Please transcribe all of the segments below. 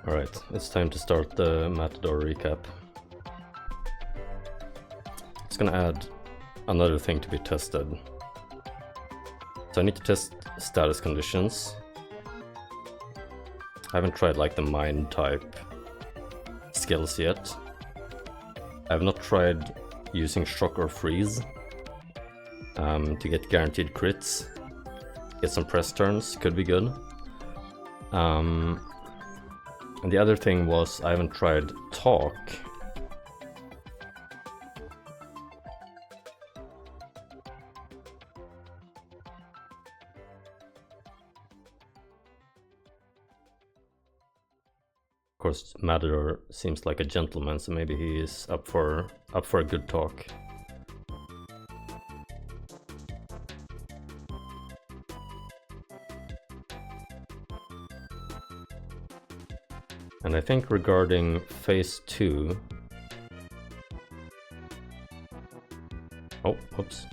Alright, it's time to start the Matador recap. It's gonna add another thing to be tested. So I need to test status conditions. I haven't tried like the mind type skills yet. I have not tried using shock or freeze to get guaranteed crits. Get some press turns, could be good. And the other thing was I haven't tried talk. Of course, Matador seems like a gentleman, so maybe he is up for a good talk. And I think regarding phase 2... Oh, whoops.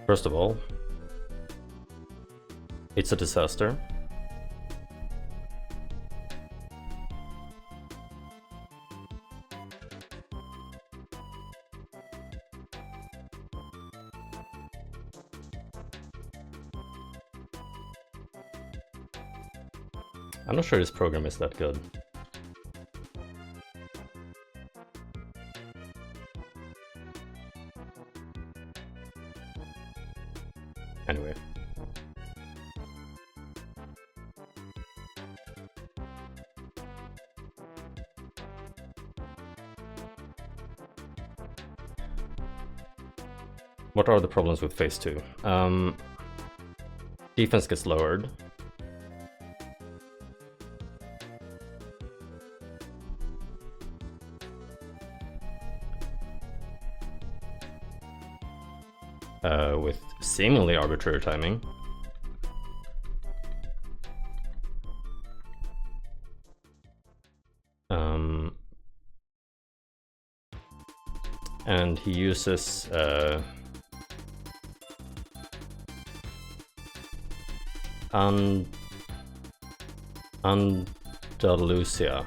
First of all, it's a disaster. I'm not sure this program is that good. Anyway. What are the problems with phase 2? Defense gets lowered. With seemingly arbitrary timing. And he uses Andalusia,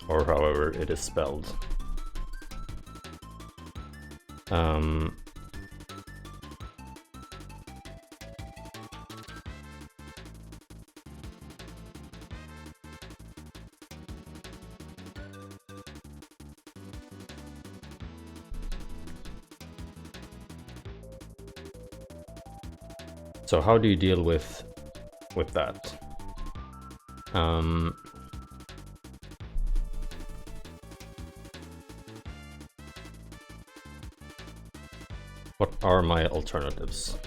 or however it is spelled. So how do you deal with that? What are my alternatives?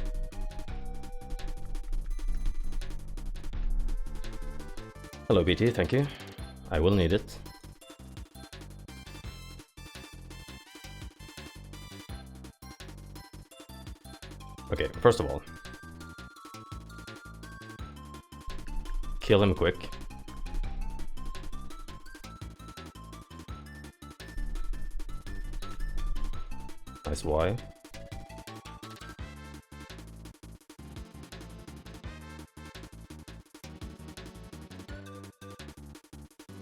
Hello BT, thank you. I will need it. Okay, first of all, kill him quick. Nice Y.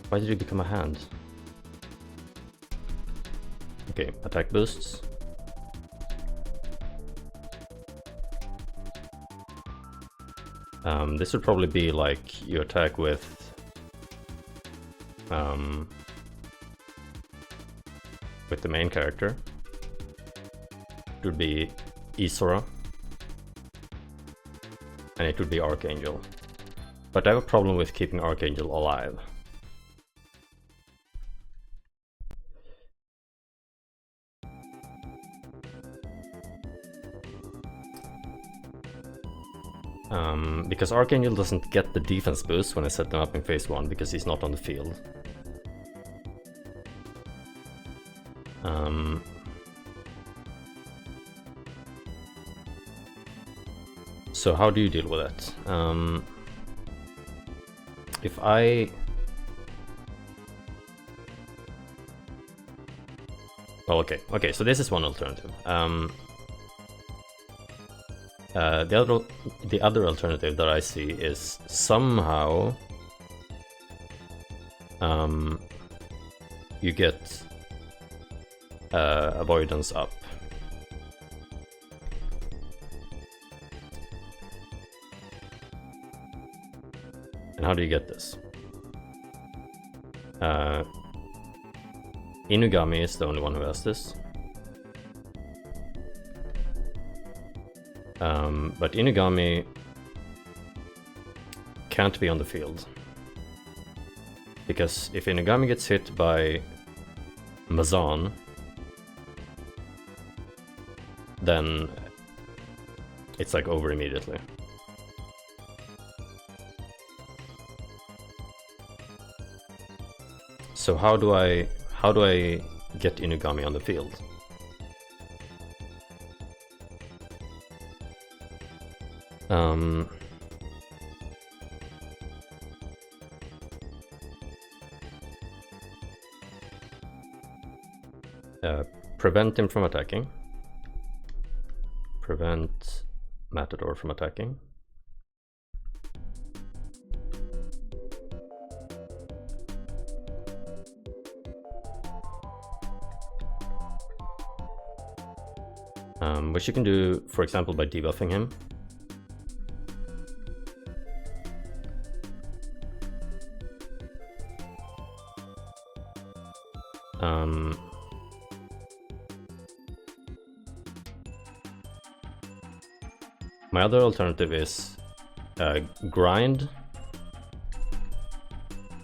Why did you become a hand? Okay, attack boosts. This would probably be like you attack with the main character. It would be Isora, and it would be Archangel. But I have a problem with keeping Archangel alive. Because Archangel doesn't get the defense boost when I set them up in phase 1 because he's not on the field. So how do you deal with that? If I... Well, okay, so this is one alternative. The other alternative that I see is somehow you get avoidance up. And how do you get this? Inugami is the only one who has this. But Inugami can't be on the field. Because if Inugami gets hit by Mazan, then it's like over immediately. So how do I get Inugami on the field? Prevent him from attacking. Prevent Matador from attacking. Which you can do, for example, by debuffing him. My other alternative is grind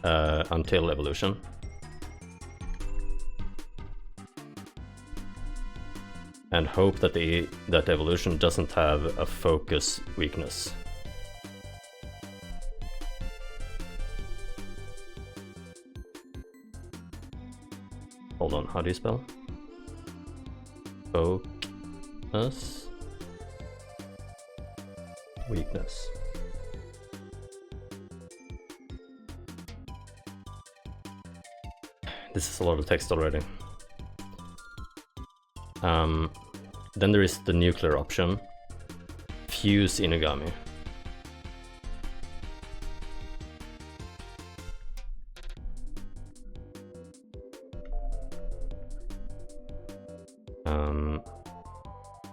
until evolution. And hope that that evolution doesn't have a focus weakness. Hold on, how do you spell? Focus weakness. This is a lot of text already. Then there is the nuclear option. Fuse Inugami.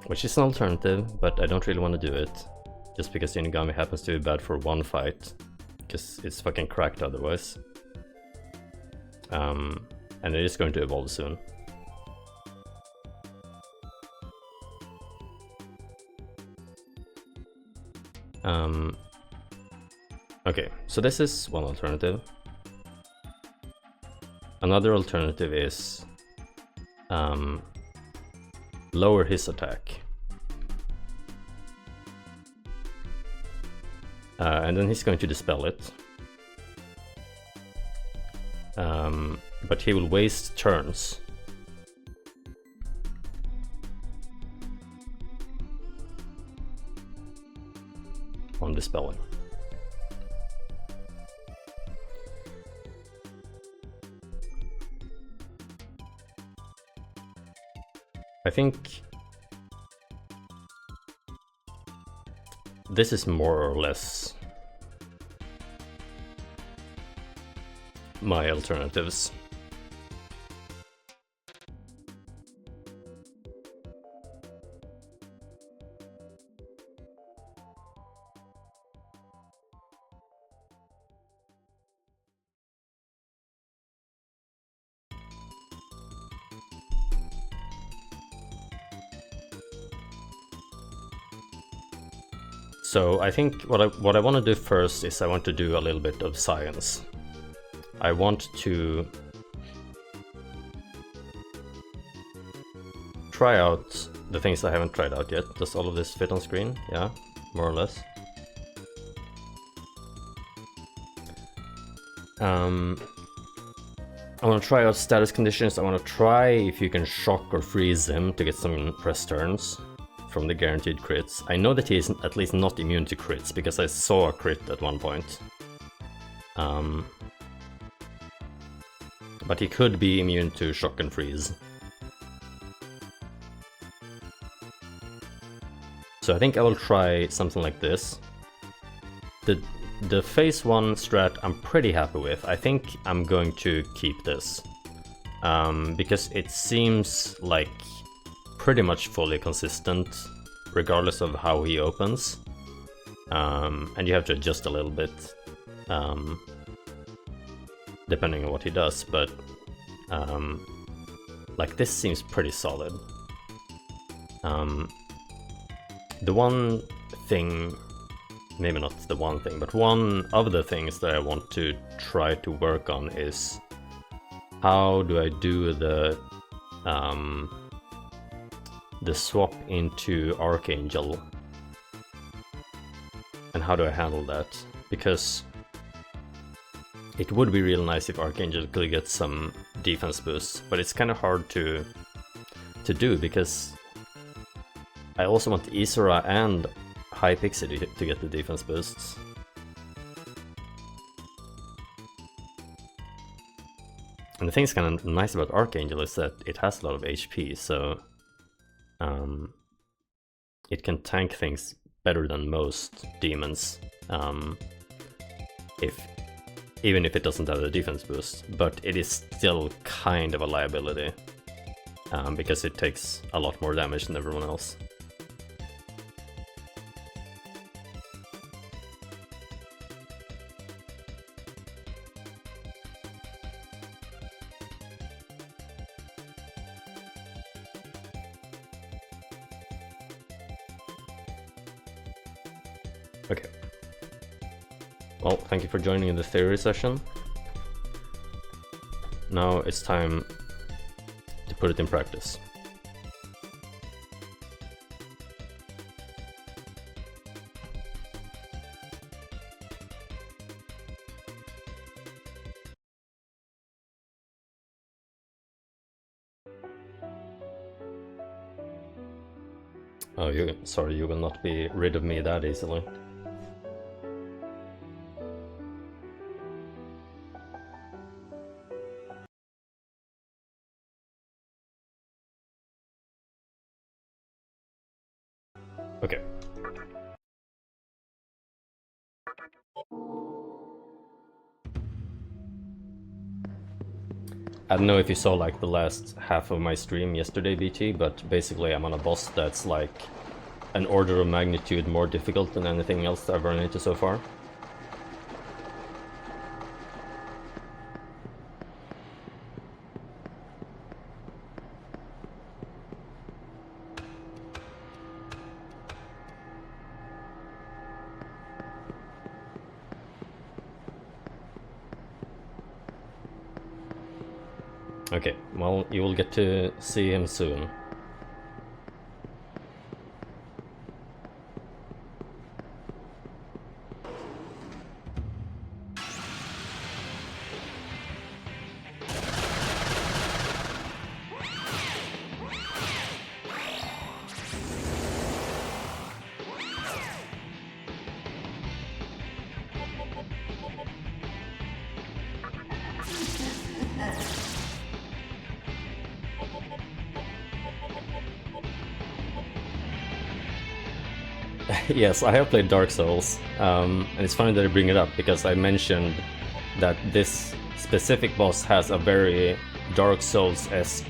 Which is an alternative, but I don't really want to do it. Just because Inugami happens to be bad for one fight. Because it's fucking cracked otherwise. And it is going to evolve soon. Okay, so this is one alternative. Another alternative is lower his attack. And then he's going to dispel it. But he will waste turns. On dispelling. I think this is more or less my alternatives. So I think what I want to do first is I want to do a little bit of science. I want to try out the things I haven't tried out yet. Does all of this fit on screen? Yeah, more or less. I want to try out status conditions. I want to try if you can shock or freeze him to get some rest turns from the guaranteed crits. I know that he is at least not immune to crits, because I saw a crit at one point. But he could be immune to shock and freeze. So I think I will try something like this. The phase 1 strat I'm pretty happy with. I think I'm going to keep this. Because it seems like pretty much fully consistent, regardless of how he opens. And you have to adjust a little bit, depending on what he does, but like this seems pretty solid. The one thing, maybe not the one thing, but one of the things that I want to try to work on is how do I do the swap into Archangel, and how do I handle that? Because it would be real nice if Archangel could get some defense boosts, but it's kind of hard to do because I also want Isra and Hypixie to get the defense boosts. And the thing that's kind of nice about Archangel is that it has a lot of HP, so it can tank things better than most demons, even if it doesn't have the defense boost. But it is still kind of a liability, because it takes a lot more damage than everyone else. Okay. Well, thank you for joining in the theory session. Now it's time to put it in practice. Oh, sorry, you will not be rid of me that easily. Okay. I don't know if you saw like the last half of my stream yesterday, BT, but basically I'm on a boss that's like an order of magnitude more difficult than anything else I've run into so far. Okay, well, you will get to see him soon. Yes, I have played Dark Souls, and it's funny that I bring it up because I mentioned that this specific boss has a very Dark Souls-esque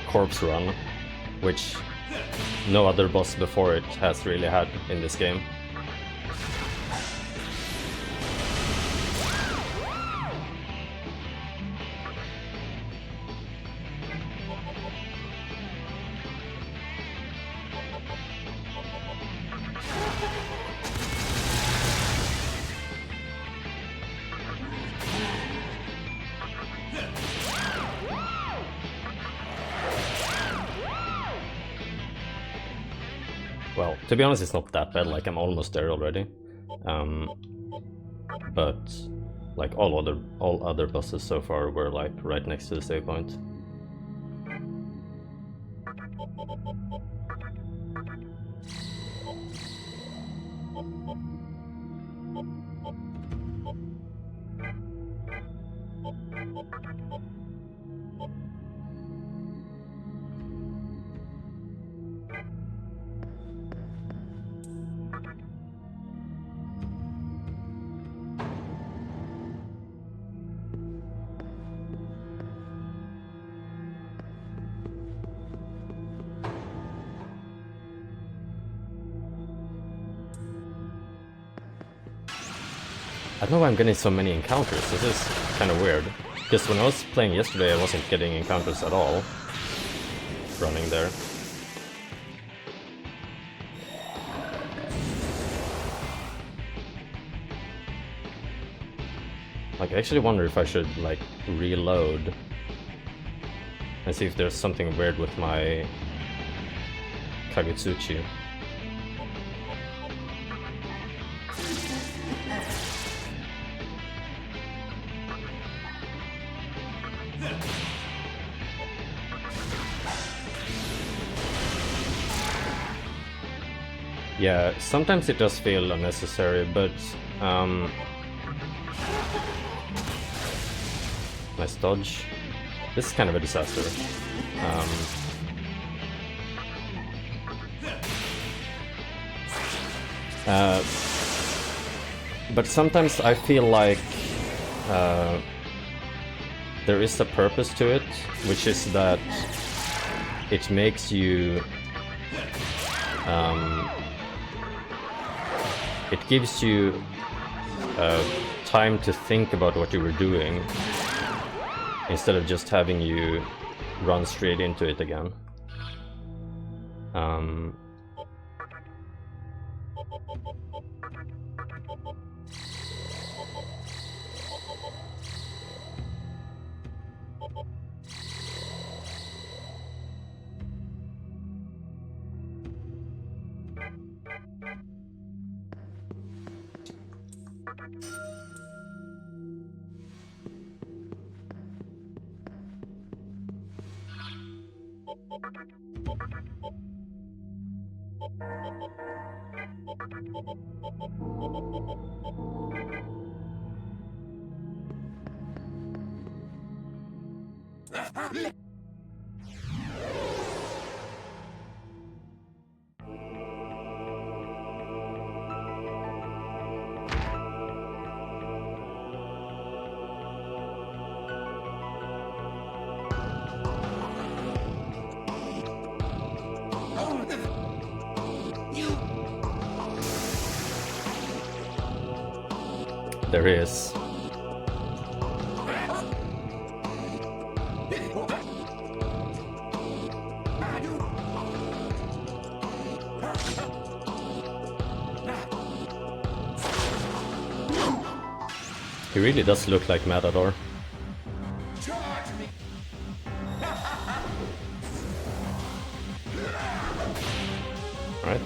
corpse run, which no other boss before it has really had in this game. Well, to be honest, it's not that bad, like I'm almost there already. But like all other bosses so far were like right next to the save point. I don't know why I'm getting so many encounters. This is kind of weird. Because when I was playing yesterday, I wasn't getting encounters at all. Running there. Like, I actually wonder if I should, like, reload. And see if there's something weird with my Kagutsuchi. Yeah, sometimes it does feel unnecessary, but nice dodge. This is kind of a disaster. But sometimes I feel like there is a purpose to it, which is that it makes you it gives you time to think about what you were doing instead of just having you run straight into it again. There is. He really does look like Matador. Alright.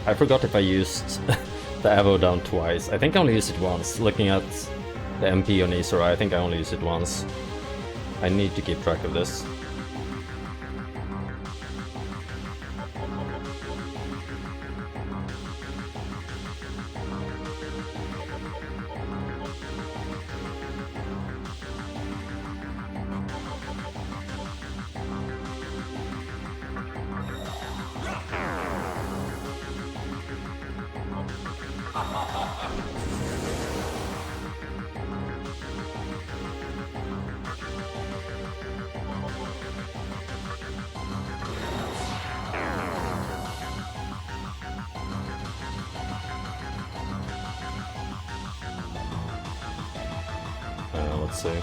I forgot if I used the Avo down twice. I think I only used it once. Looking at the MP on Isora, I think I only used it once. I need to keep track of this. Let's see.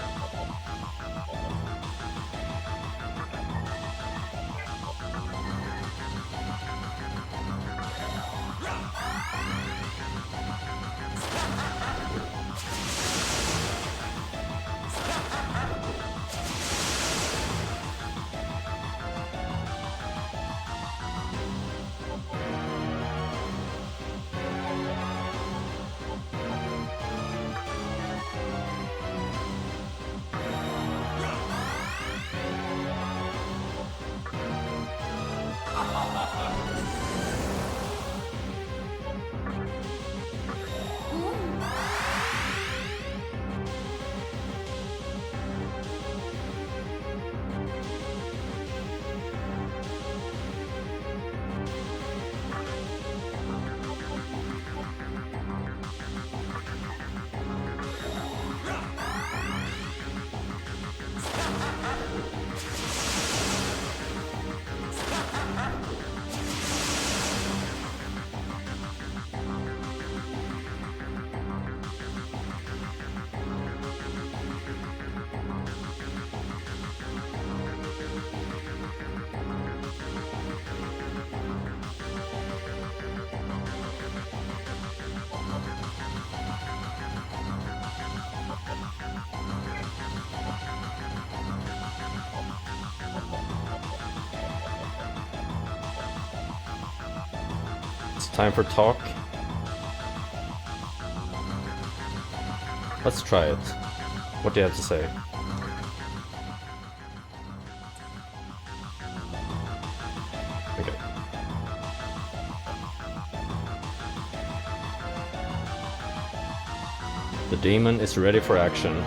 Time for talk. Let's try it. What do you have to say? Okay. The demon is ready for action.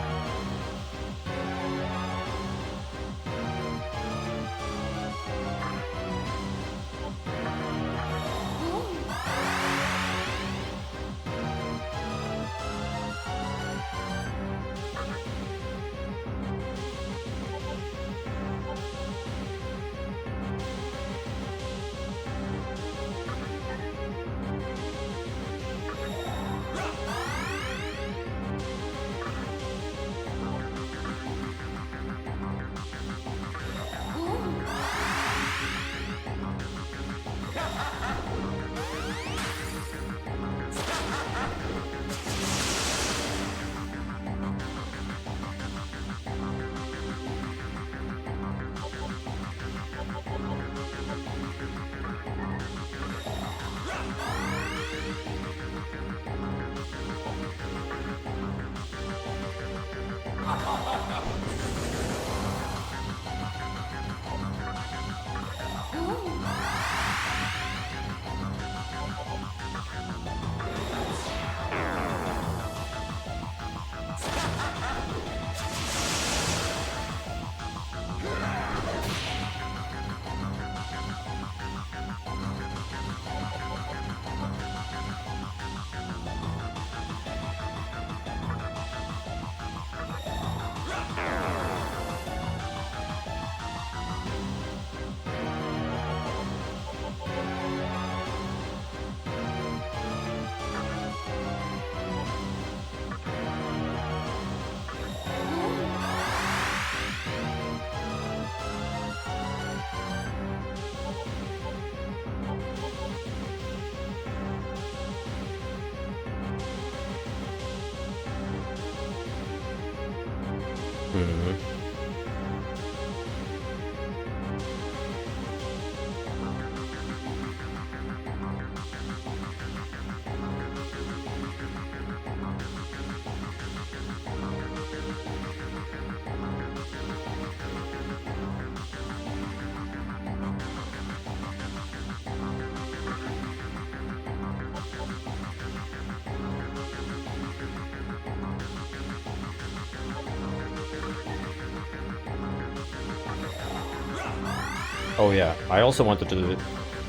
Oh yeah, I also wanted to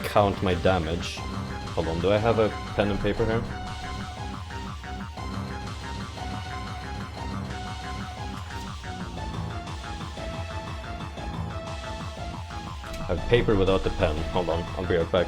count my damage. Hold on, do I have a pen and paper here? I have paper without the pen. Hold on, I'll be right back.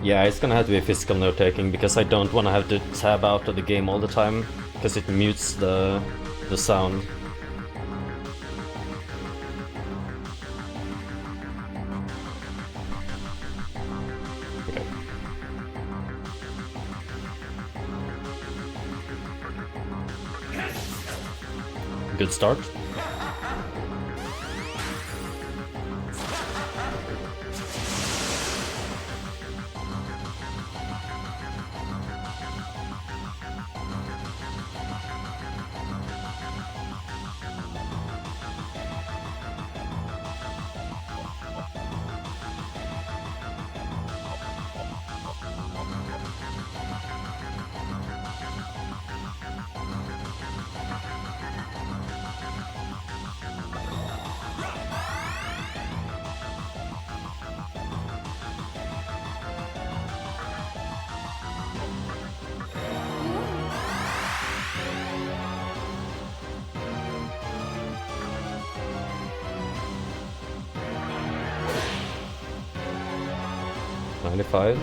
Yeah, it's gonna have to be physical note taking because I don't want to have to tab out of the game all the time because it mutes the sound. Okay. Good start. '95.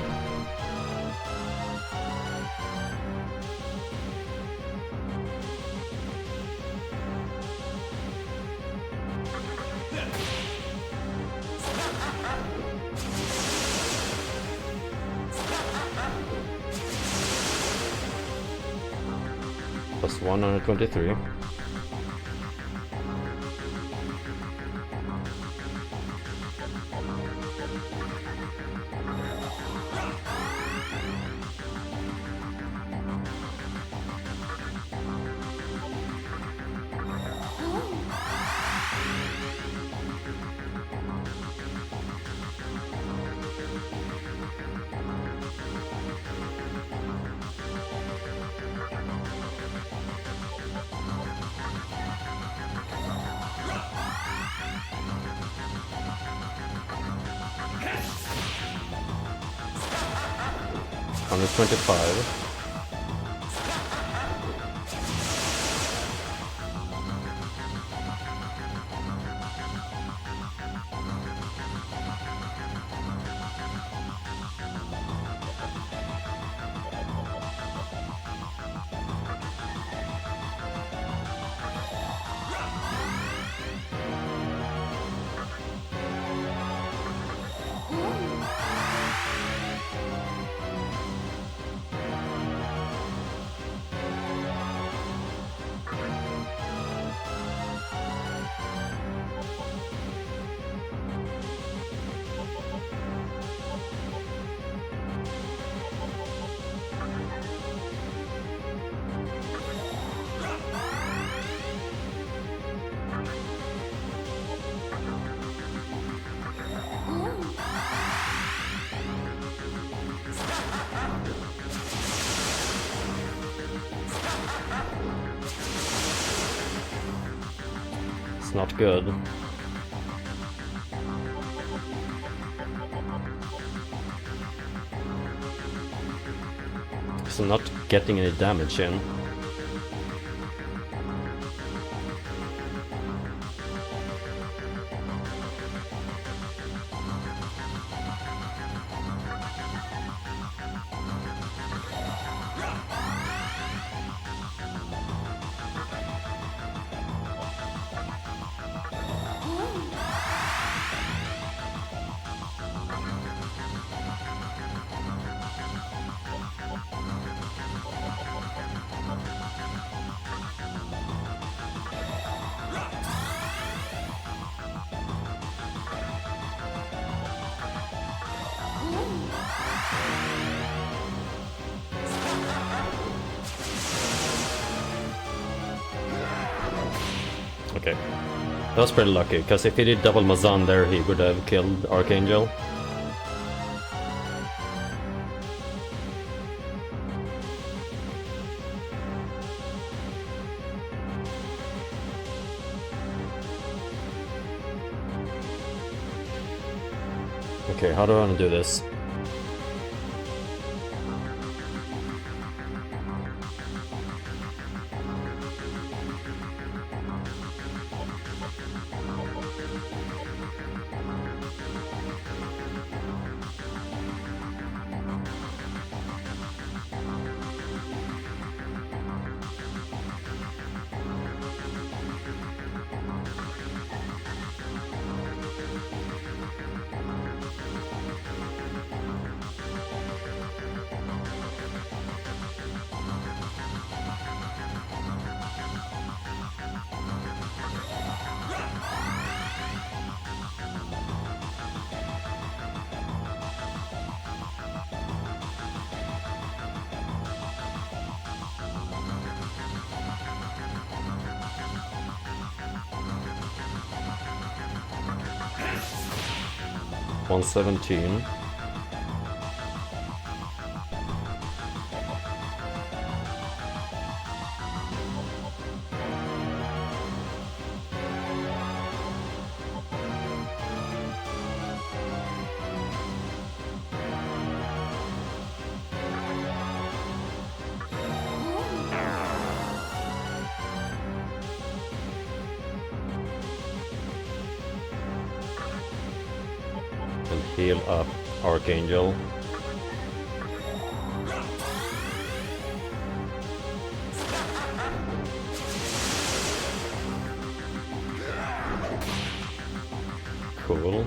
Plus 123. $125. It's not good. So not getting any damage in. Okay. That was pretty lucky, because if he did double Mazan there, he would have killed Archangel. Okay, how do I want to do this? $117. And heal up Archangel. Cool.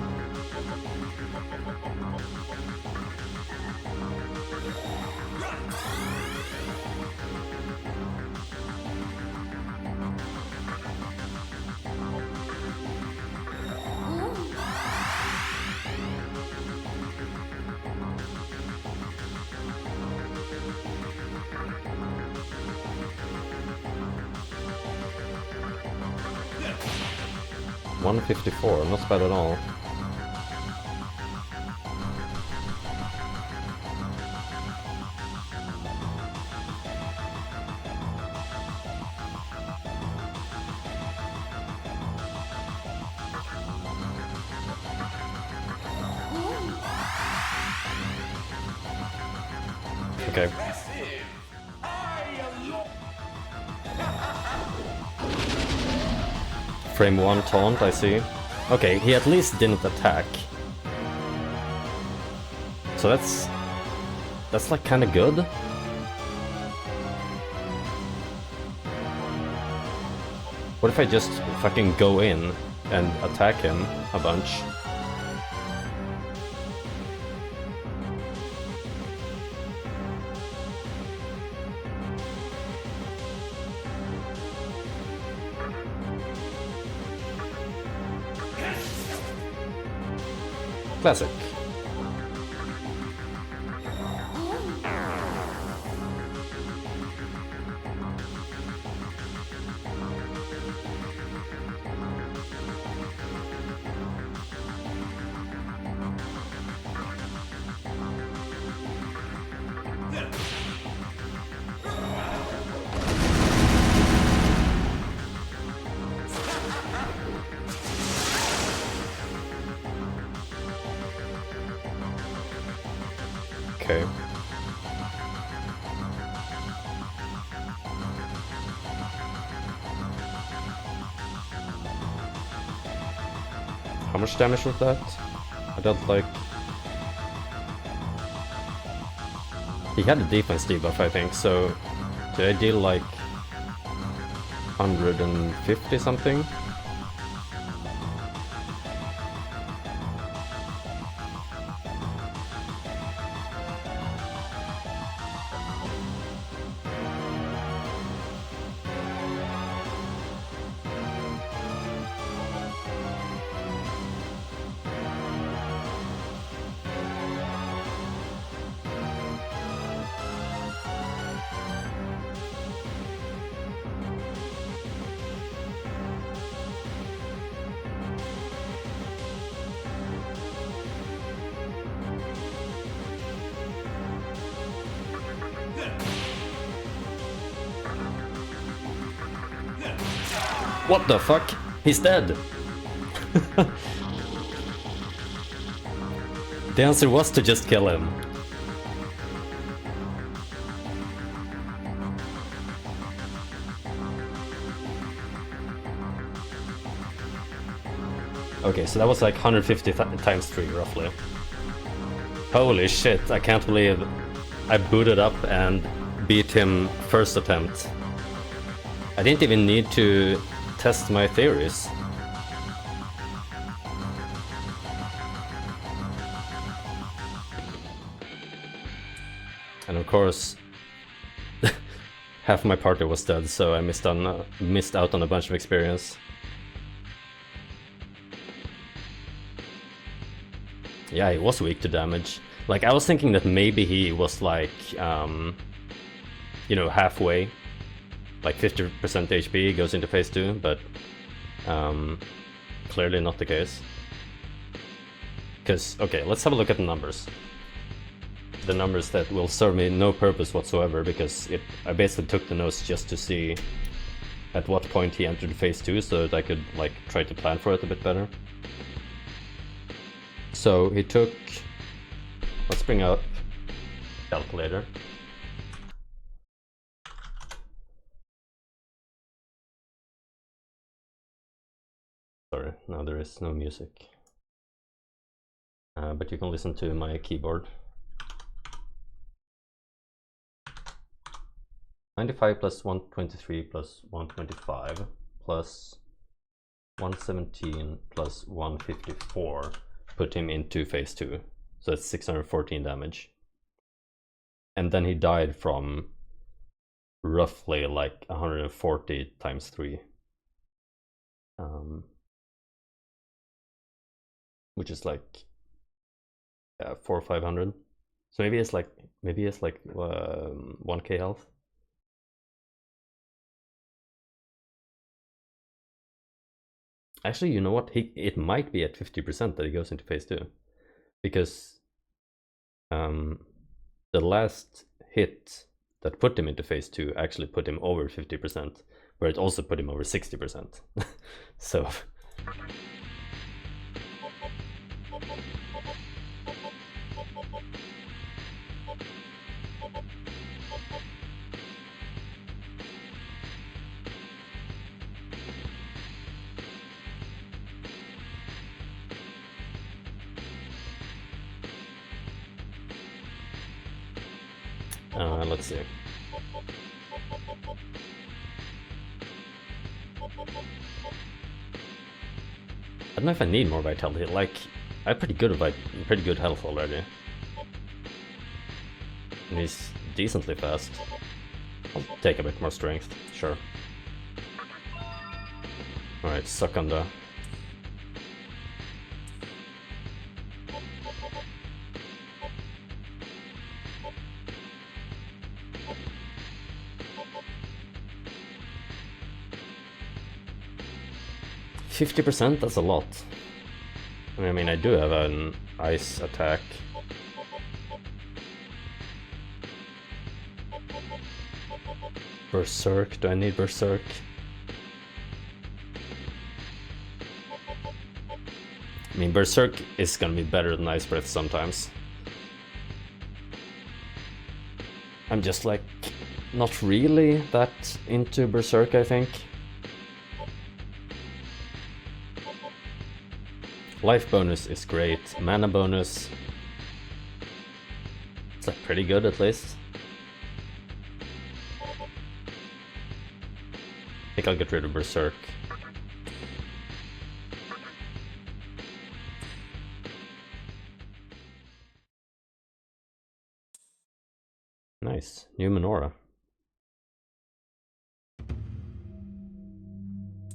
$154, not bad at all. Okay. Frame 1 taunt, I see. Okay, he at least didn't attack. So that's like kinda good. What if I just fucking go in and attack him a bunch? Classic. Okay. How much damage was that? I don't like... He had a defense debuff, I think, so... Did I deal like... 150 something? What the fuck? He's dead! The answer was to just kill him. Okay, so that was like 150 times 3, roughly. Holy shit, I can't believe I booted up and beat him first attempt. I didn't even need to test my theories. And of course, half my party was dead, so I missed out on a bunch of experience. Yeah, he was weak to damage. Like, I was thinking that maybe he was like, you know, halfway. Like 50% HP goes into phase 2, but clearly not the case. Because, okay, let's have a look at the numbers. The numbers that will serve me no purpose whatsoever, because I basically took the notes just to see at what point he entered phase 2, so that I could like try to plan for it a bit better. So he took, let's bring up calculator. Sorry, now there is no music. But you can listen to my keyboard. 95 plus 123 plus 125 plus 117 plus 154 put him into phase 2. So that's 614 damage. And then he died from roughly like 140 times 3. Which is like 400 or 500. So maybe it's like 1k health. Actually, you know what? It might be at 50% that he goes into phase 2, because the last hit that put him into phase 2 actually put him over 50%, where it also put him over 60%. So. Let's see. I don't know if I need more vitality. Like, I have pretty good health already, and he's decently fast. I'll take a bit more strength, sure. All right, suck on the. %, that's a lot. I mean, I do have an ice attack. Berserk, do I need Berserk? I mean, Berserk is gonna be better than Ice Breath sometimes. I'm just like, not really that into Berserk, I think. Life bonus is great, mana bonus, it's like pretty good at least. I think I'll get rid of Berserk. Nice, new menorah.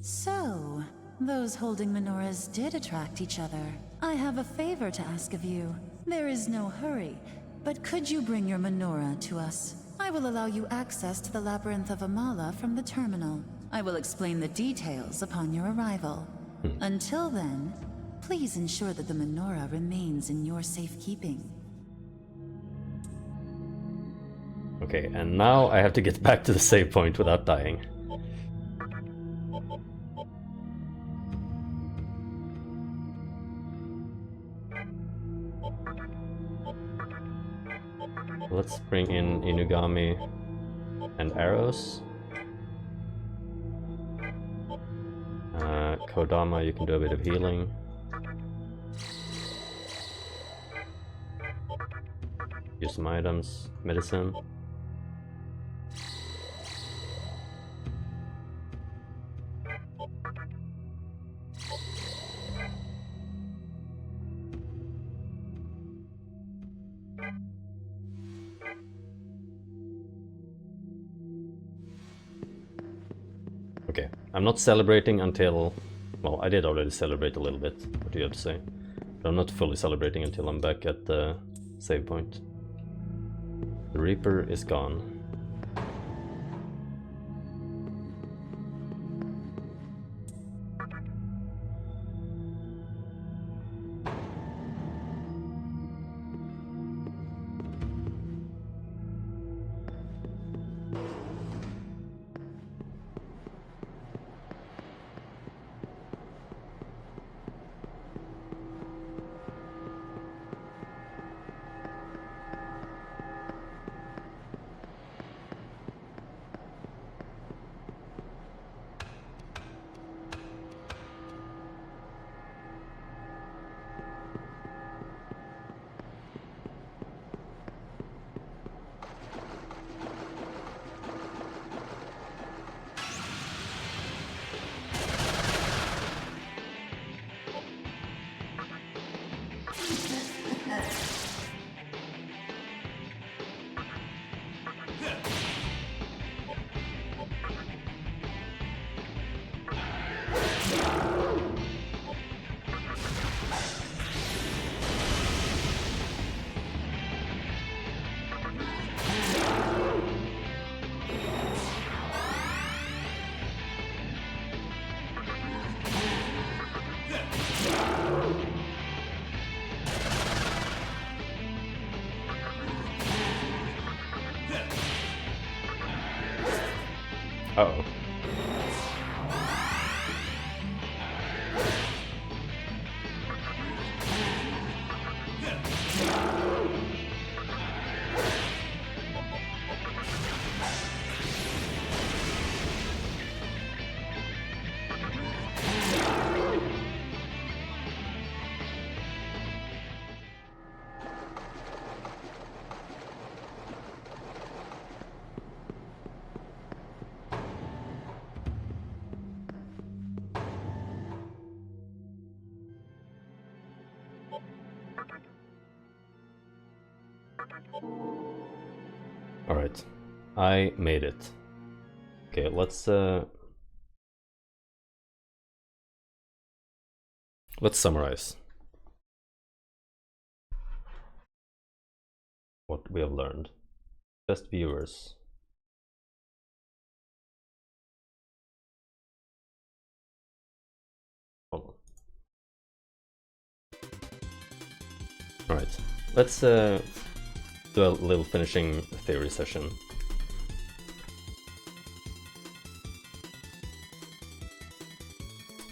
So, those holding menorahs did attract each other. I have a favor to ask of you. There is no hurry, but could you bring your menorah to us? I will allow you access to the Labyrinth of Amala from the terminal. I will explain the details upon your arrival. Until then, please ensure that the menorah remains in your safekeeping. Okay, and now I have to get back to the save point without dying. let's bring in Inugami and arrows. Kodama, you can do a bit of healing. Use some items, medicine. Okay, I'm not celebrating until... Well, I did already celebrate a little bit, what do you have to say? But I'm not fully celebrating until I'm back at the save point. The Reaper is gone. Uh-oh. Alright, I made it. Okay, let's summarize what we have learned. Best viewers. Hold on. Alright, let's do a little finishing theory session.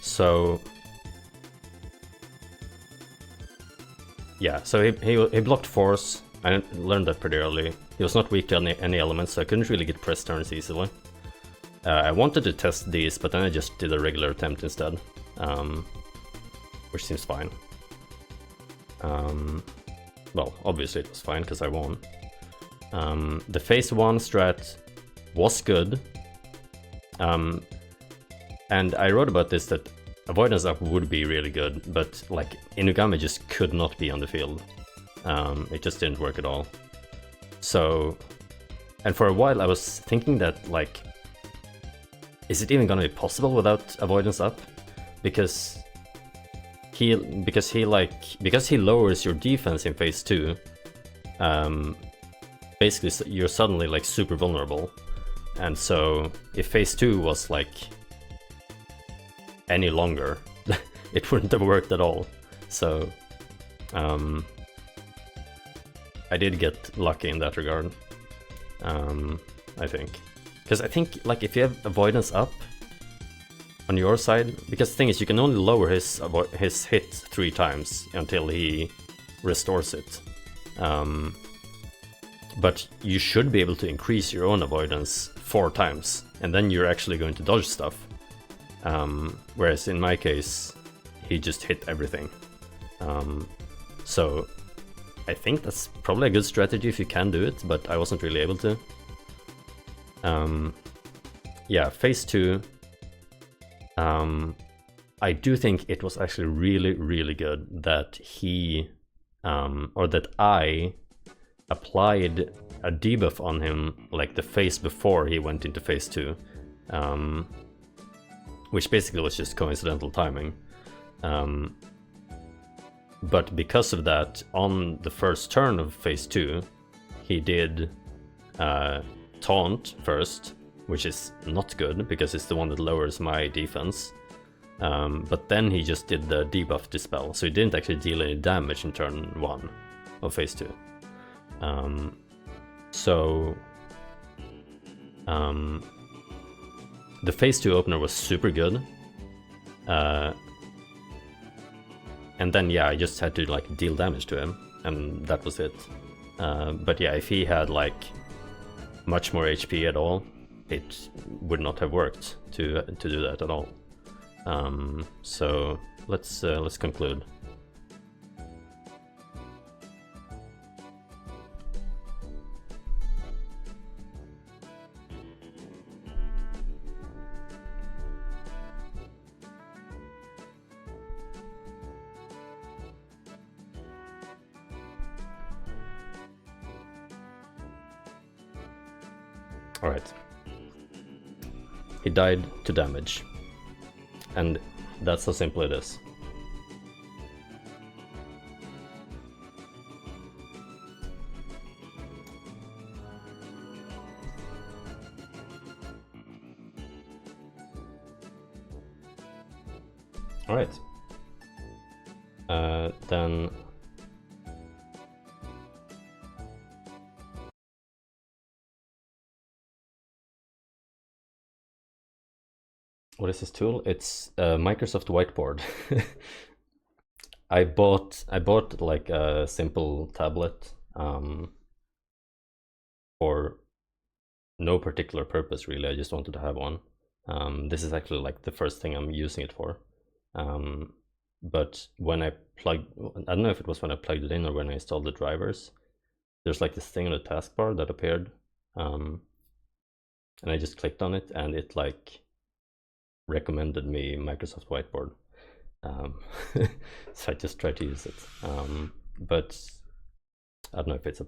So yeah, so he blocked force. I learned that pretty early. He was not weak to any elements, so I couldn't really get press turns easily. I wanted to test these, but then I just did a regular attempt instead, which seems fine. Well, obviously it was fine because I won. The phase 1 strat was good, and I wrote about this that avoidance up would be really good, but like Inugami just could not be on the field. It just didn't work at all. So, and for a while I was thinking that like, is it even gonna be possible without avoidance up? Because he lowers your defense in phase 2, basically you're suddenly like super vulnerable. And so if phase 2 was like any longer, it wouldn't have worked at all. So I did get lucky in that regard, I think. Because I think like if you have avoidance up on your side, because the thing is you can only lower his hit 3 times until he restores it. But you should be able to increase your own avoidance 4 times, and then you're actually going to dodge stuff. Whereas in my case, he just hit everything. So I think that's probably a good strategy if you can do it, but I wasn't really able to. Yeah, phase 2. I do think it was actually really, really good that he, or that I applied a debuff on him like the phase before he went into phase 2, which basically was just coincidental timing. But because of that, on the first turn of phase 2, he did taunt first, which is not good because it's the one that lowers my defense. But then he just did the debuff dispel, so he didn't actually deal any damage in turn 1 of phase 2. The phase 2 opener was super good. And then yeah, I just had to like deal damage to him, and that was it. But yeah, if he had like much more HP at all, it would not have worked to do that at all. So let's conclude. Alright. He died to damage. And that's how simple it is. Alright. Then... What is this tool? It's a Microsoft Whiteboard. I bought like a simple tablet for no particular purpose really. I just wanted to have one. This is actually like the first thing I'm using it for. But when I don't know if it was when I plugged it in or when I installed the drivers, there's like this thing on the taskbar that appeared, and I just clicked on it and it like recommended me Microsoft Whiteboard. So I just tried to use it. But I don't know if it's a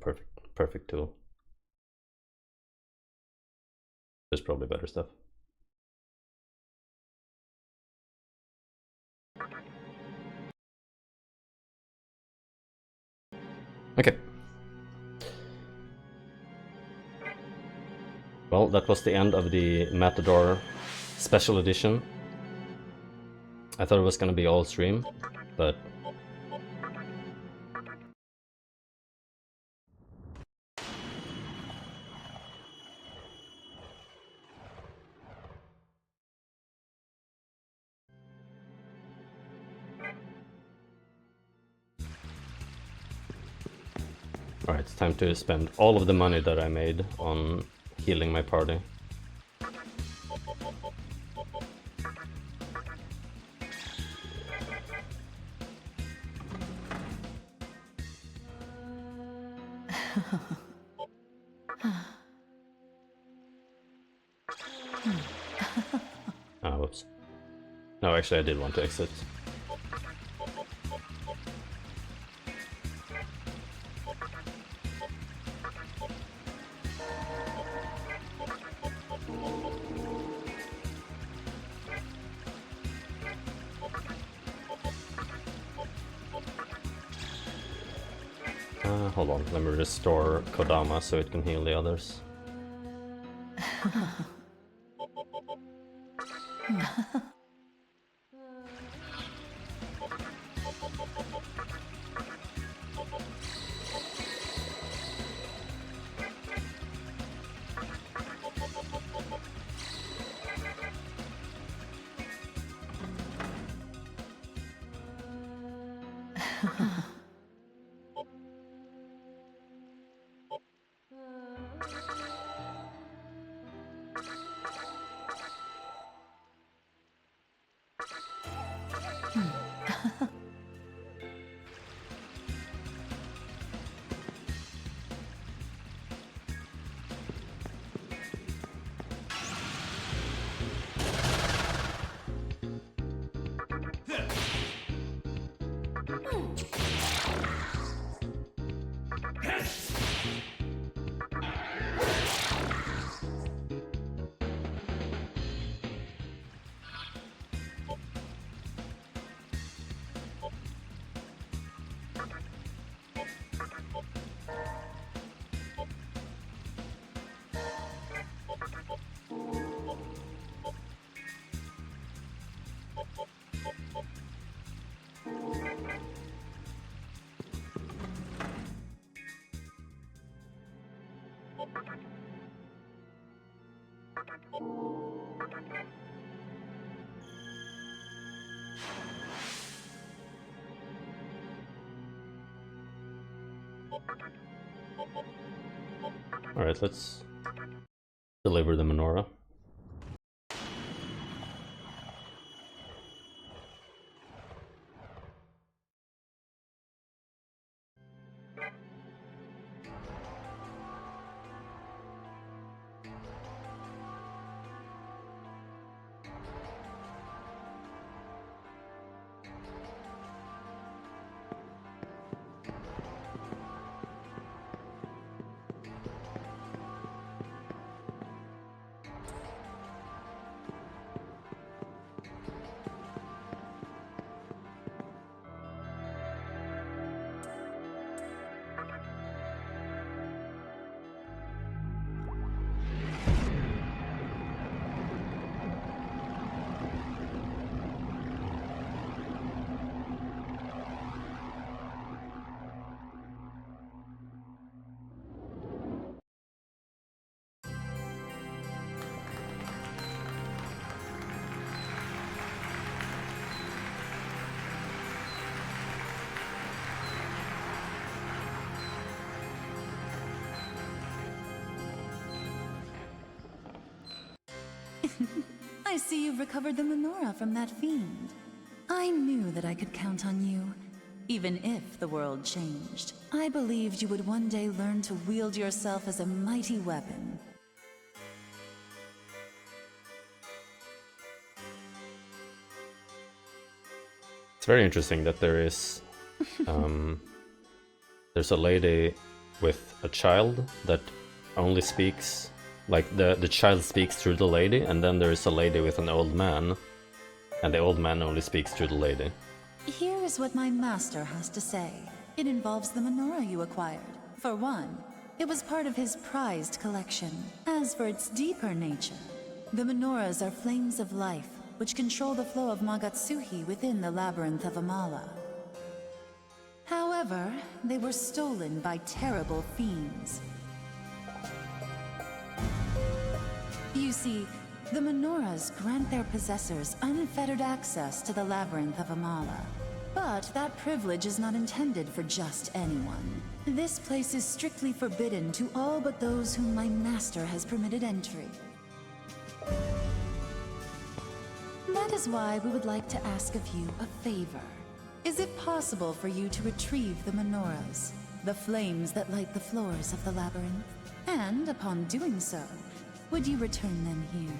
perfect tool. There's probably better stuff. Okay. Well, that was the end of the Matador Special Edition. I thought it was gonna be all stream, but... Alright, it's time to spend all of the money that I made on healing my party. Whoops. No, actually I did want to exit. Hold on, let me restore Kodama so it can heal the others. Alright, let's deliver the menorah. I see you've recovered the menorah from that fiend. I knew that I could count on you. Even if the world changed, I believed you would one day learn to wield yourself as a mighty weapon. It's very interesting that there is there's a lady with a child that only speaks, like the child speaks through the lady, and then there is a lady with an old man, and the old man only speaks through the lady. Here is what my master has to say. It involves the menorah you acquired. For one, it was part of his prized collection. As for its deeper nature, the menorahs are flames of life, which control the flow of Magatsuhi within the labyrinth of Amala. However, they were stolen by terrible fiends. You see, the menorahs grant their possessors unfettered access to the labyrinth of Amala. But that privilege is not intended for just anyone. This place is strictly forbidden to all but those whom my master has permitted entry. That is why we would like to ask of you a favor. Is it possible for you to retrieve the menorahs, the flames that light the floors of the labyrinth? And upon doing so, would you return them here?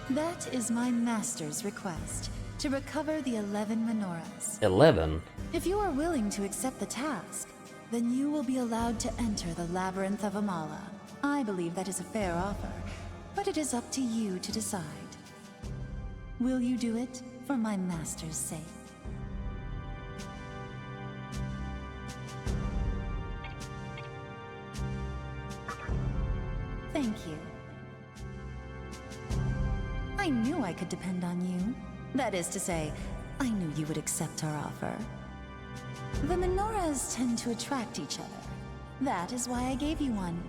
That is my master's request, to recover the 11 menorahs. 11? If you are willing to accept the task, then you will be allowed to enter the labyrinth of Amala. I believe that is a fair offer, but it is up to you to decide. Will you do it for my master's sake? Thank you. I knew I could depend on you. That is to say, I knew you would accept our offer. The menorahs tend to attract each other. That is why I gave you one.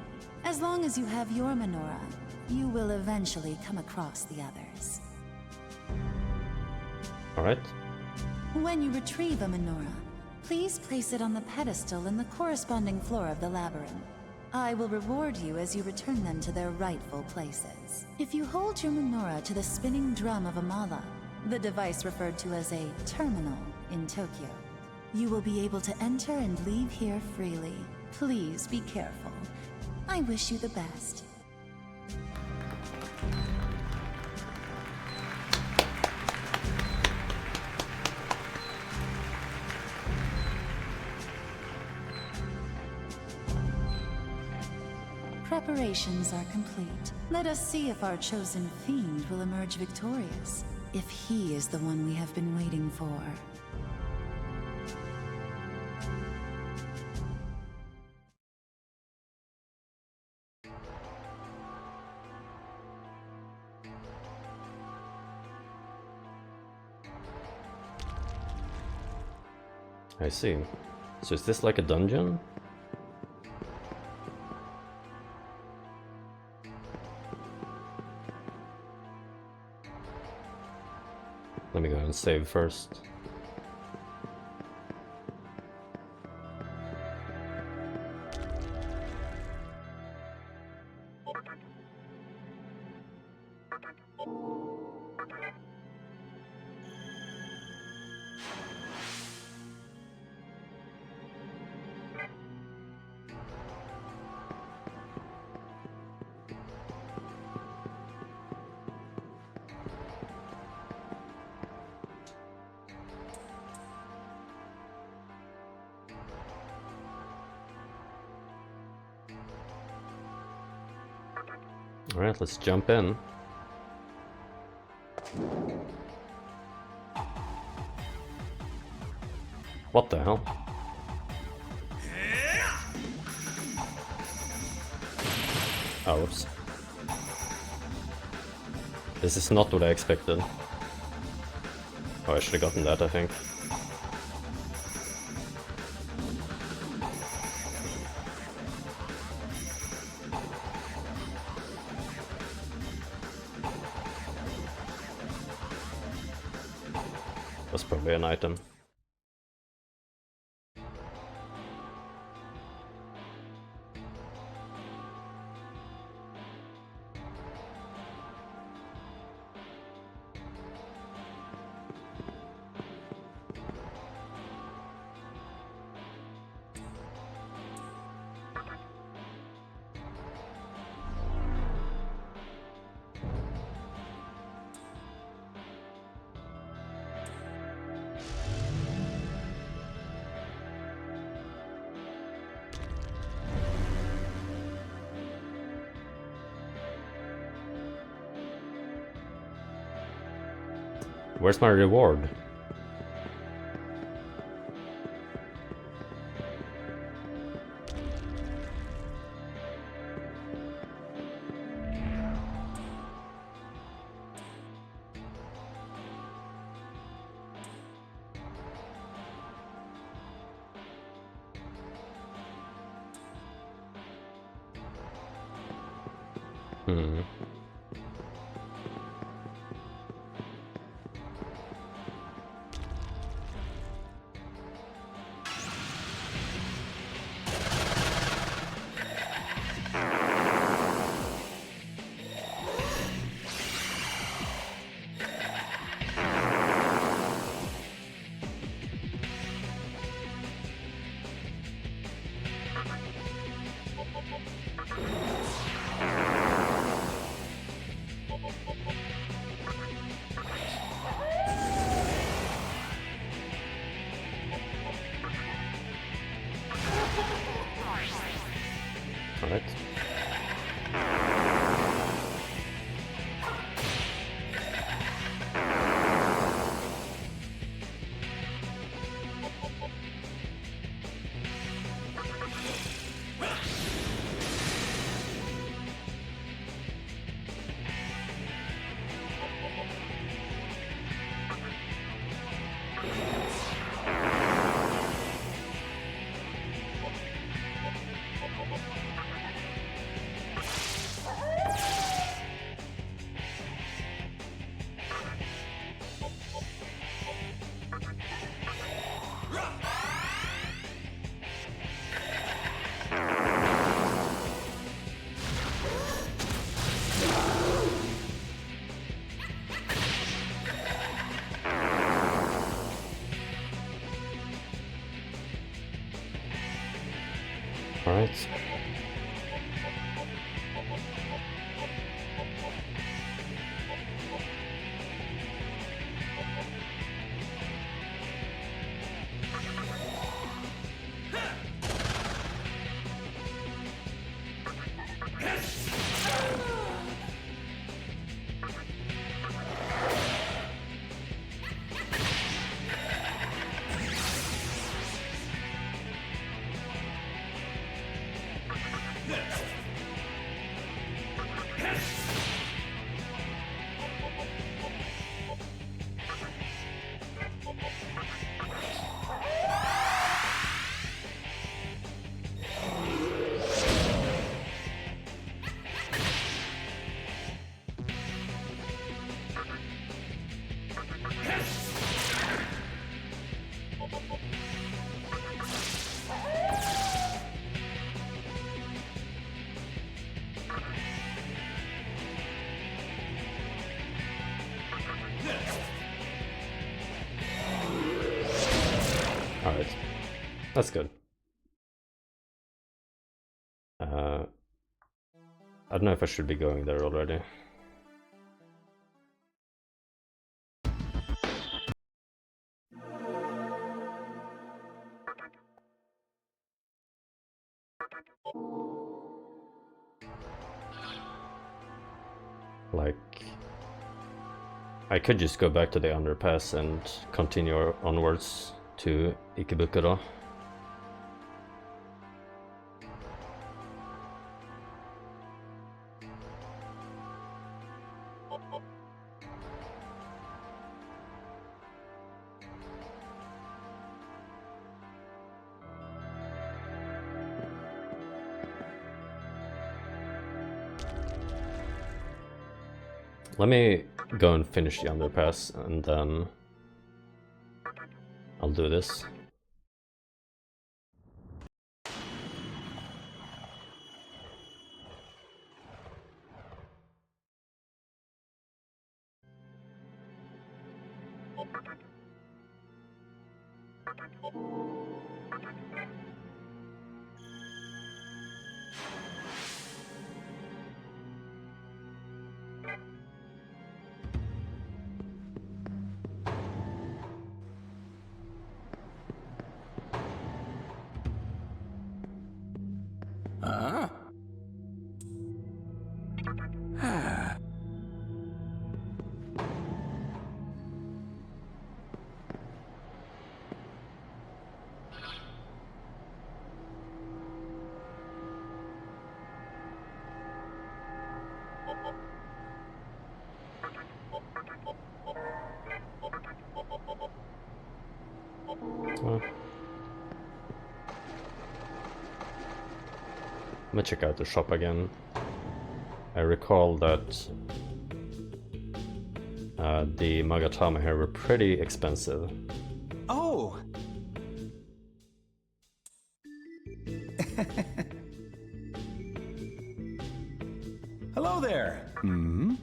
As long as you have your menorah, you will eventually come across the others. Alright. When you retrieve a menorah, please place it on the pedestal in the corresponding floor of the labyrinth. I will reward you as you return them to their rightful places. If you hold your menorah to the spinning drum of Amala, the device referred to as a terminal in Tokyo, you will be able to enter and leave here freely. Please be careful. I wish you the best. Preparations are complete. Let us see if our chosen fiend will emerge victorious. If he is the one we have been waiting for. I see. So is this like a dungeon? Let me go and save first. Alright, let's jump in. What the hell? Oh, whoops. This is not what I expected. Oh, I should have gotten that, I think. That's probably an item. Where's my reward? Alright. That's good. I don't know if I should be going there already. Like, I could just go back to the underpass and continue onwards to Ikebukuro. Let me go and finish the underpass, and then I'll do this. Well, I'm gonna check out the shop again. I recall that the Magatama here were pretty expensive. Oh! Hello there! Hmm?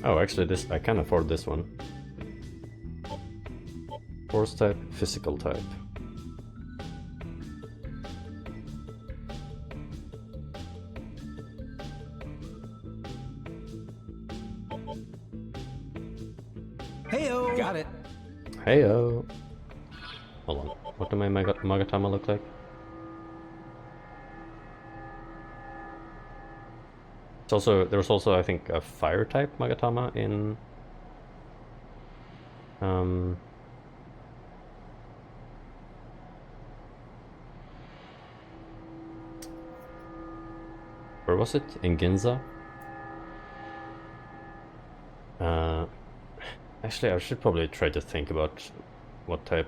Oh, actually, this I can afford this one. Force type, physical type. Heyo! Got it. Heyo! Hold on. What do my Magatama look like? It's also, there's also, I think, a fire type Magatama in where was it? In Ginza? Actually, I should probably try to think about what type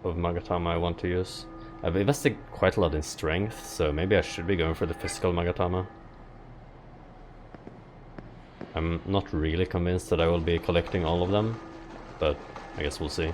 of Magatama I want to use. I've invested quite a lot in strength, so maybe I should be going for the physical Magatama. I'm not really convinced that I will be collecting all of them, but I guess we'll see.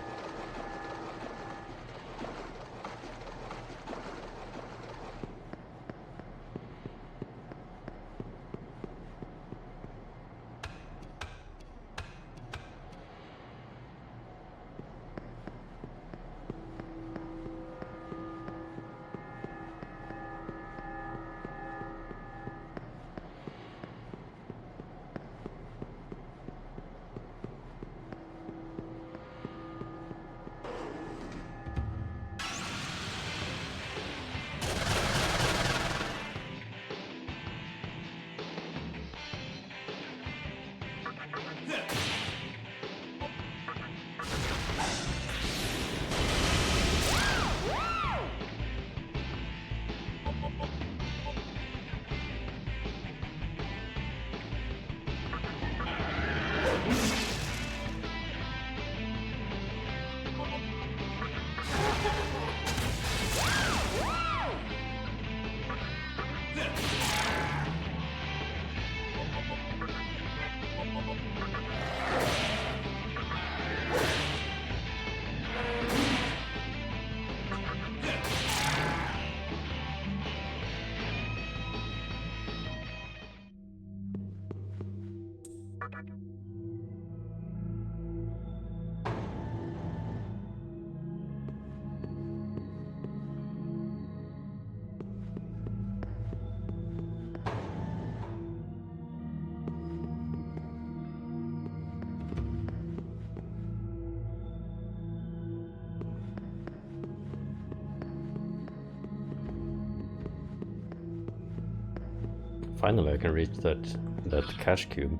Finally I can reach that cash cube.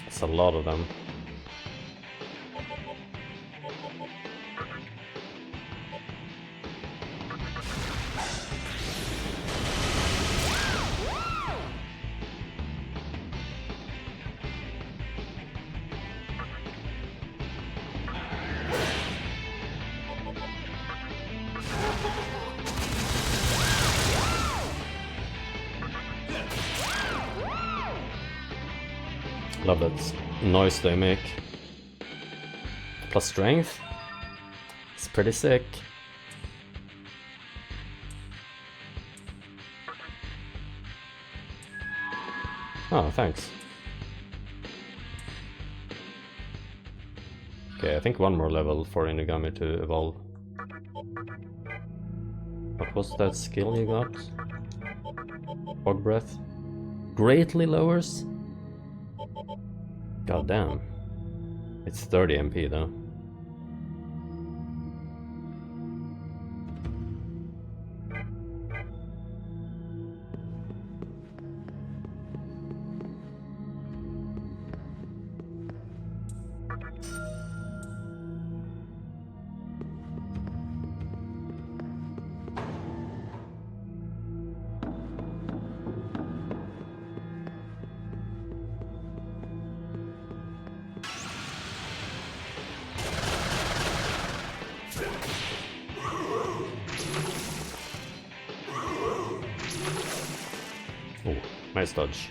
It's a lot of them. Love that noise they make. Plus strength. It's pretty sick. Oh, thanks. Okay, I think one more level for Inugami to evolve. What was that skill you got? Fog breath. Greatly lowers? God damn. It's 30 MP though. Oh, nice dodge.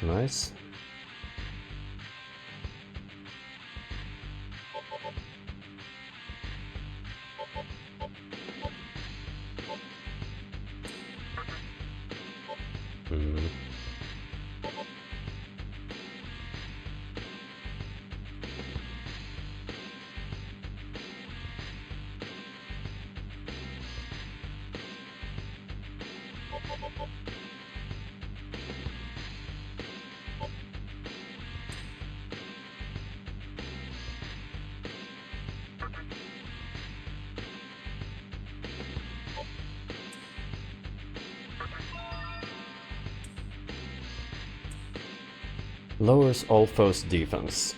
Nice. Lowers all foes' defense.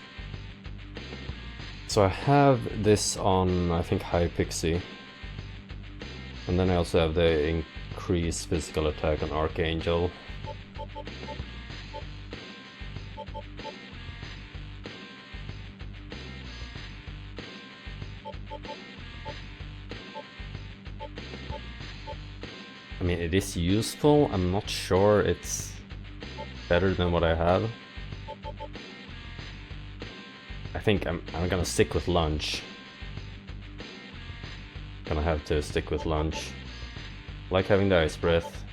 So I have this on, I think, High Pixie. And then I also have the increased physical attack on Archangel. I mean, it is useful. I'm not sure it's better than what I have. I think I'm gonna stick with lunge. Gonna have to stick with lunge. Like having the ice breath.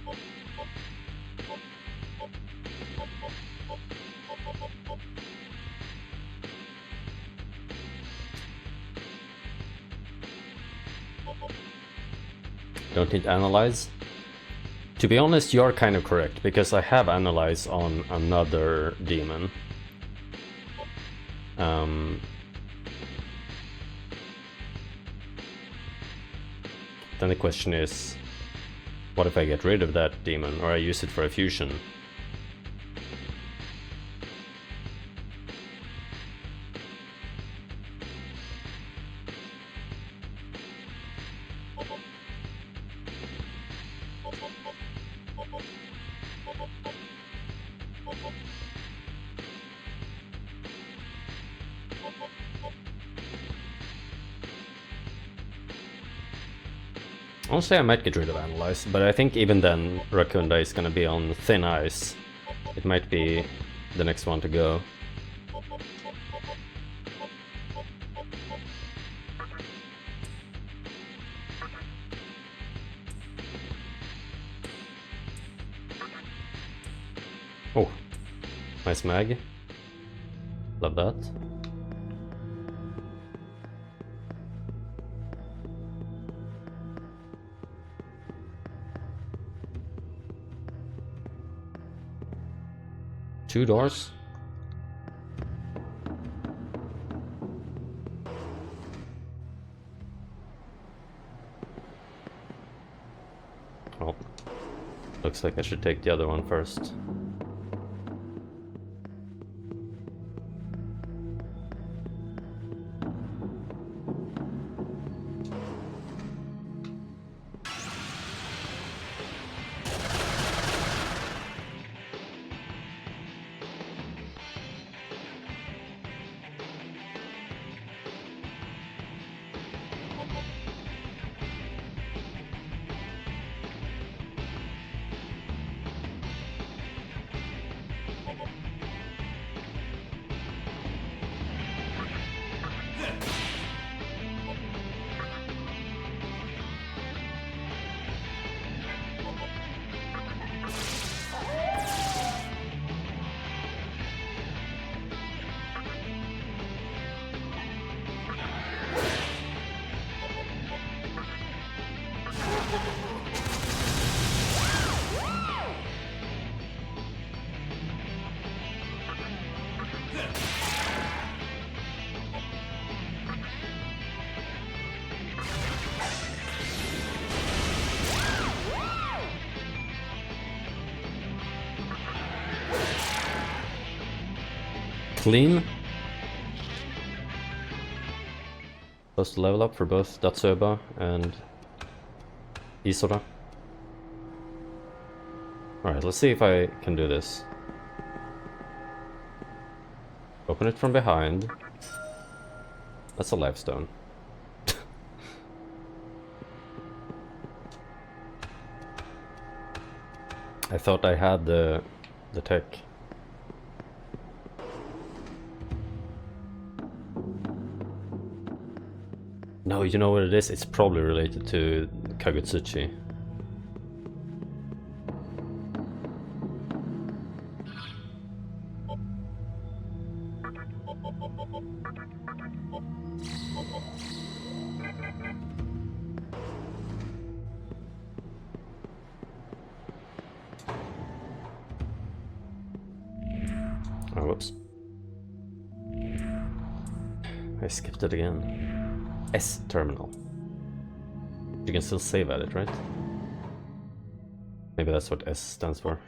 Don't need analyze. To be honest, you are kind of correct, because I have analyze on another demon. Then the question is, what if I get rid of that demon, or I use it for a fusion? Honestly, I might get rid of Analyze, but I think even then Rakunda is gonna be on thin ice. It might be the next one to go. Oh, nice mag. Love that. Two doors. Oh, looks like I should take the other one first. Clean. Supposed to level up for both Datsuba and Isora. Alright, let's see if I can do this. Open it from behind. That's a life stone. I thought I had the tech. No, you know what it is? It's probably related to Kagutsuchi. Oh, whoops. I skipped it again. S terminal. You can still save at it, right? Maybe that's what S stands for.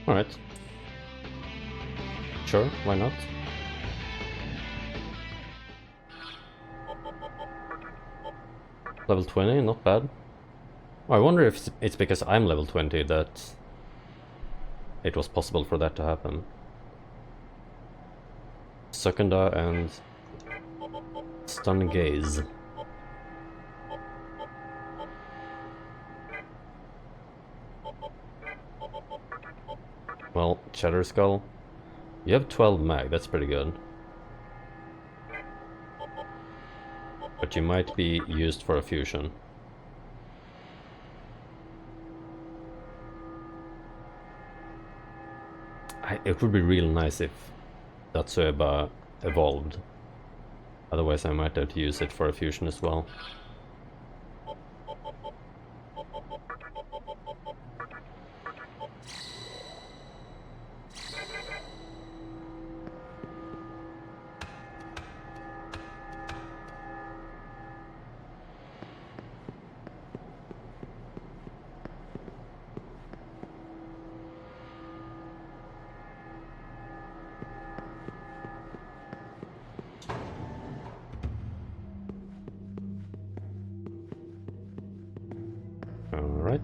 Alright. Sure, why not? Level 20, not bad. Oh, I wonder if it's because I'm level 20 that it was possible for that to happen. Secunda and Stun Gaze. Well, Cheddar Skull, you have 12 mag, that's pretty good. But you might be used for a fusion. It would be real nice if Datsueba evolved. Otherwise I might have to use it for a fusion as well. Alright.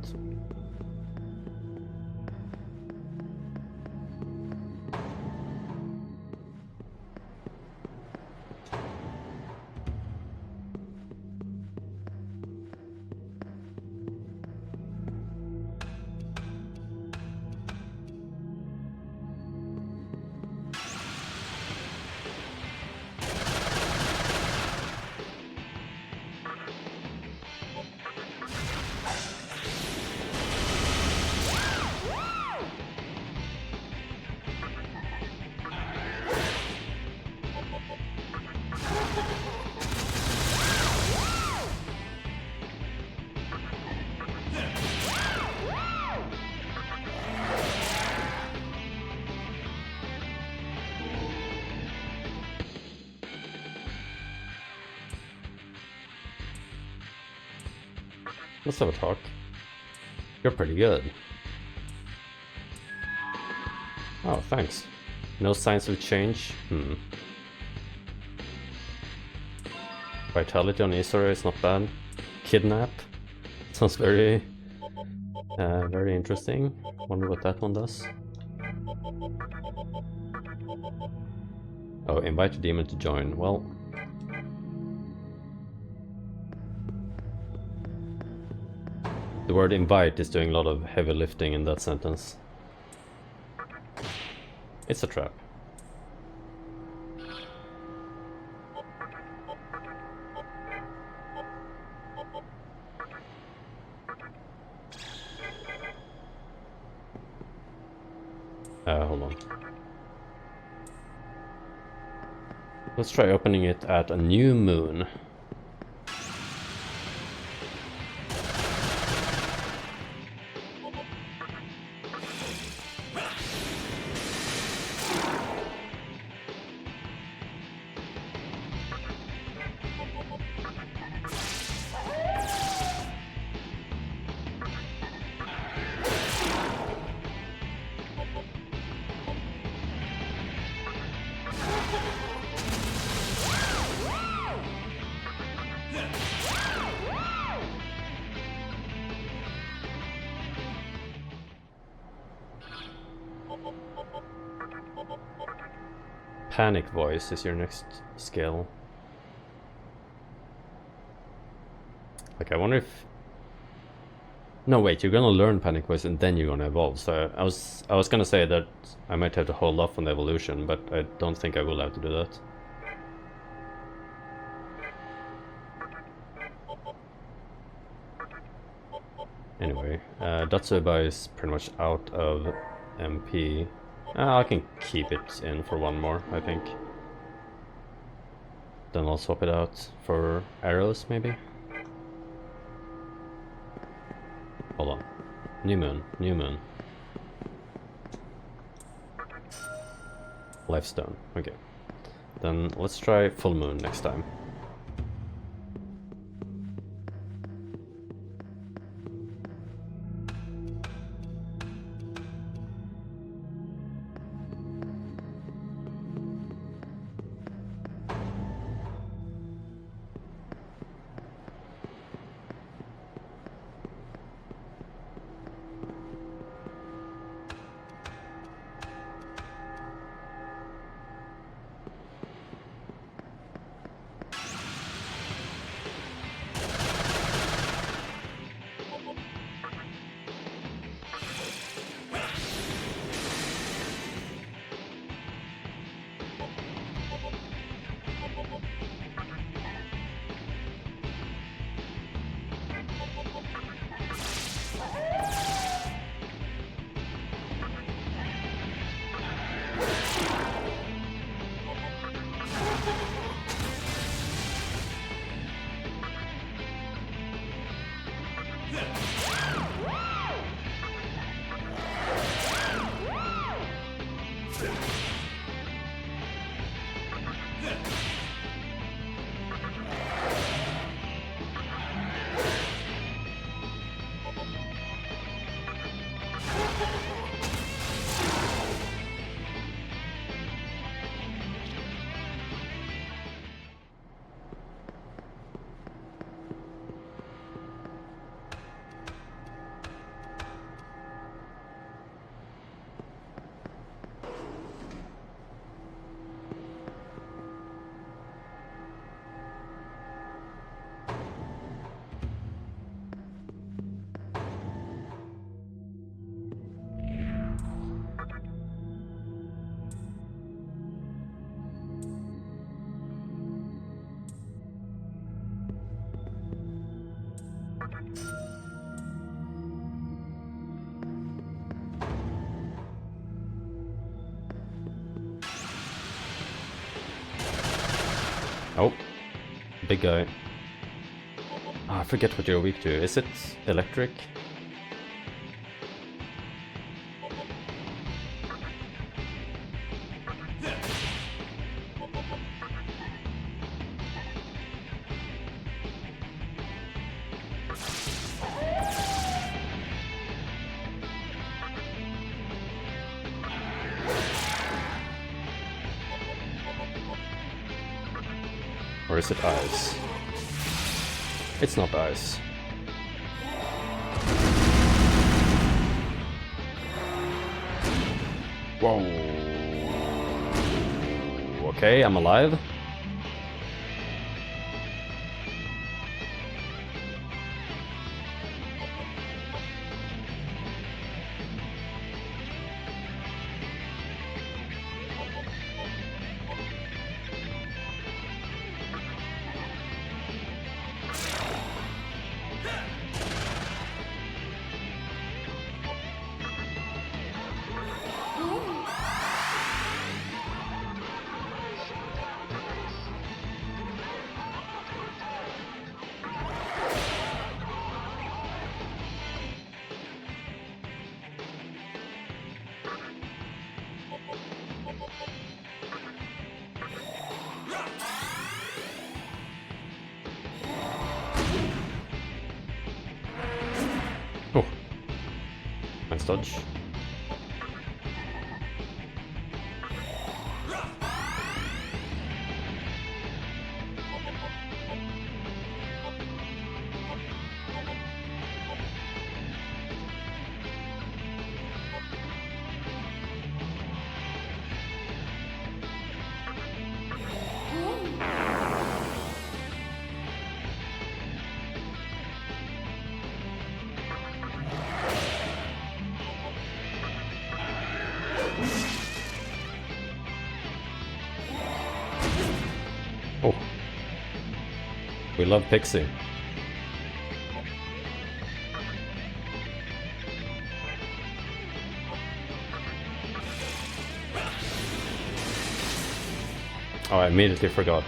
Let's have a talk. You're pretty good. Oh, thanks. No signs of change? Vitality on Isora is not bad. Kidnap? Sounds very interesting. Wonder what that one does. Oh, invite a demon to join. Well, the word invite is doing a lot of heavy lifting in that sentence. It's a trap. Hold on. Let's try opening it at a new moon. Panic Voice is your next skill. Like, I wonder if... No, wait, you're gonna learn Panic Voice and then you're gonna evolve. So I was gonna say that I might have to hold off on the evolution, but I don't think I will have to do that. Anyway, Datsueba is pretty much out of MP. I can keep it in for one more, I think. Then I'll swap it out for arrows, maybe? Hold on. New moon, new moon. Lifestone, okay. Then let's try full moon next time. Oh, big guy. Ah, I forget what you're weak to. Is it electric? Or is it ice? It's not ice. Whoa. Okay, I'm alive. Oh, nice dodge. Oh, we love Pixie. Oh, I immediately forgot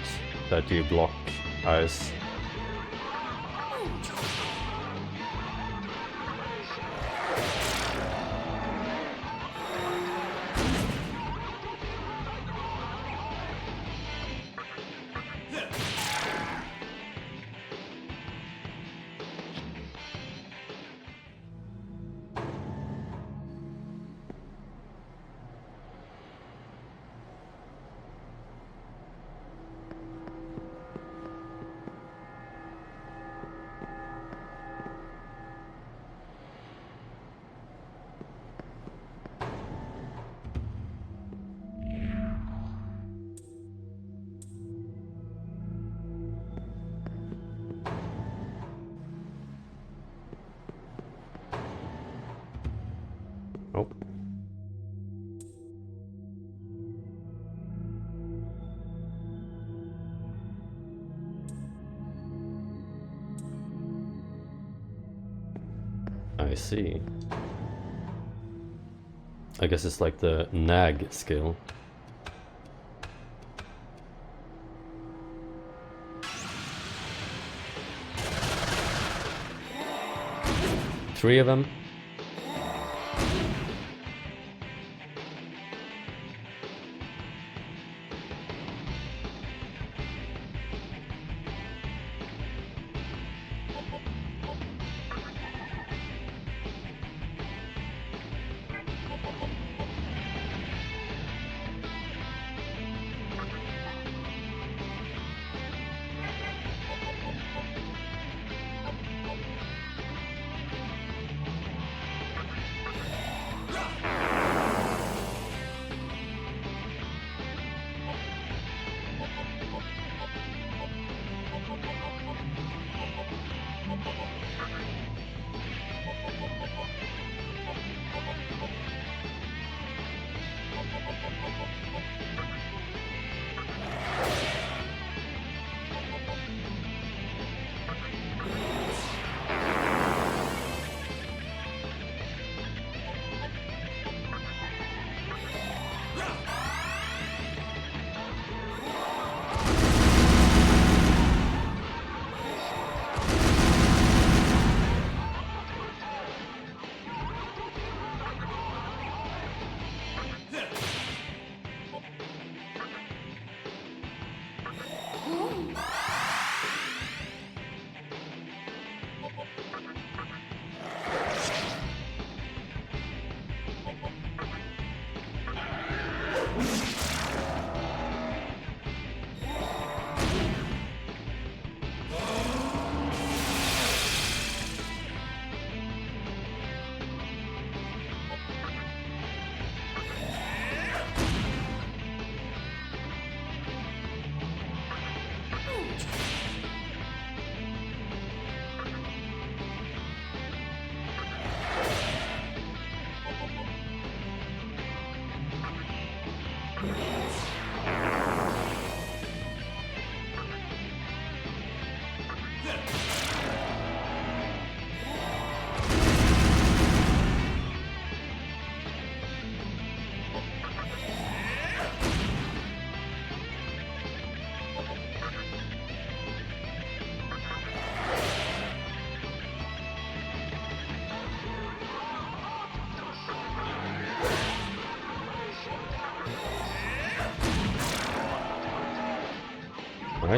that you block ice. Oh. I see. I guess it's like the nag skill. Three of them.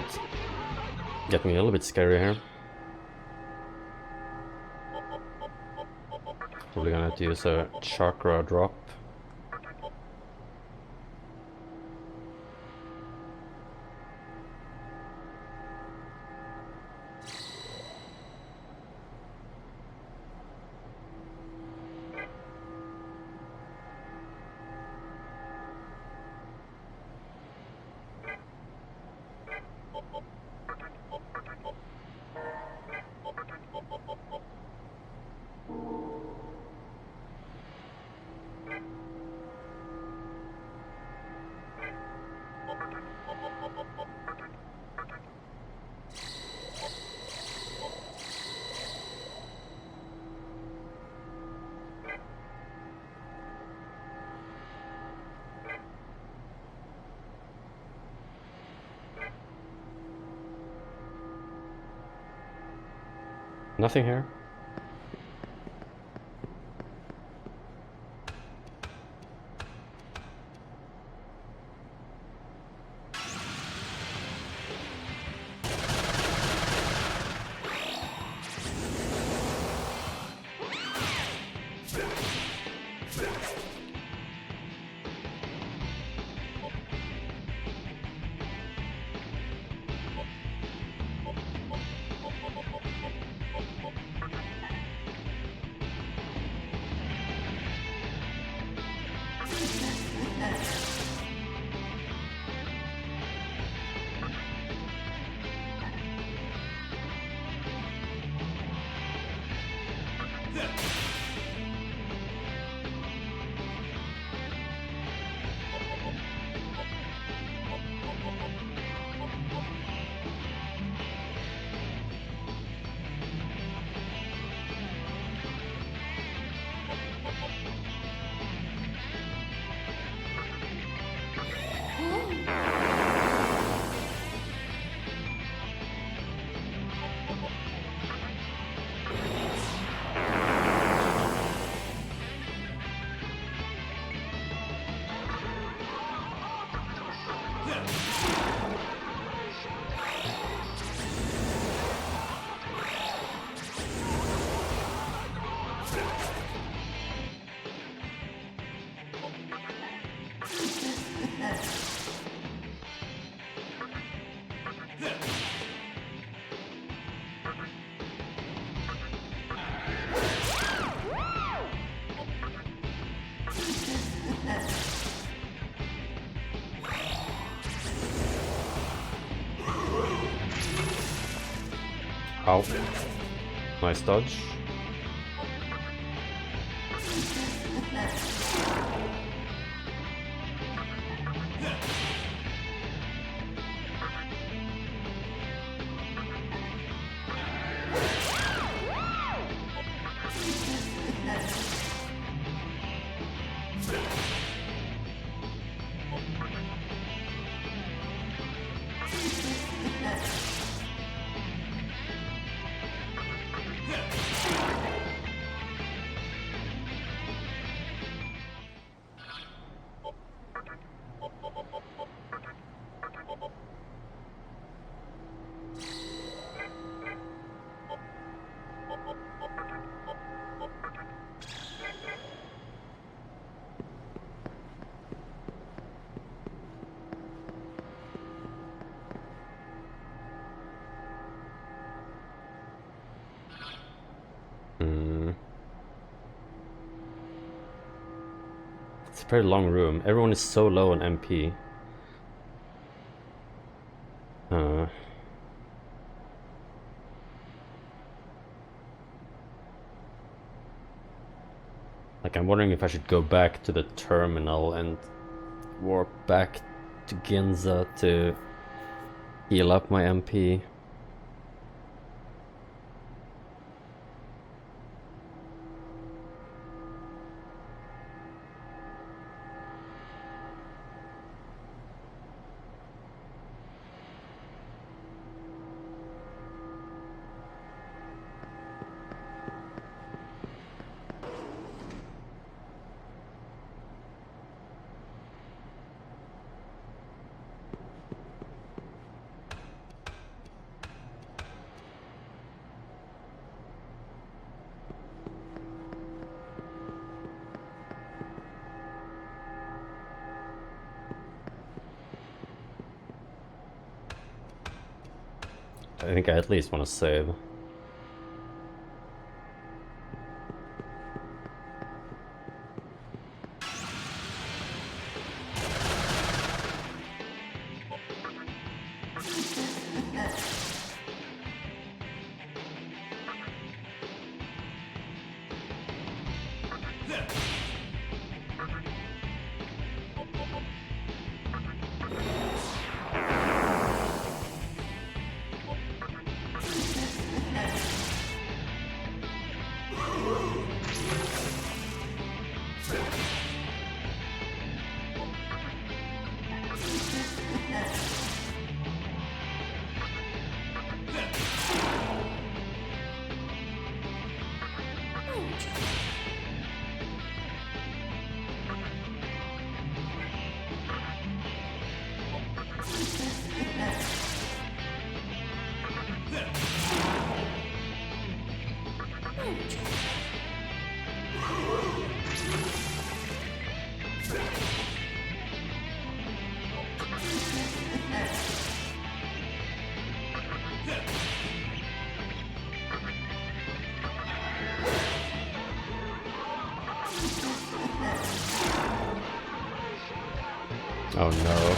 Alright. Getting a little bit scary here. Probably gonna have to use a chakra drop. Nothing here. Ow. Nice dodge. It's a very long room. Everyone is so low on MP. Like, I'm wondering if I should go back to the terminal and warp back to Ginza to heal up my MP. I think I at least want to save. Oh no.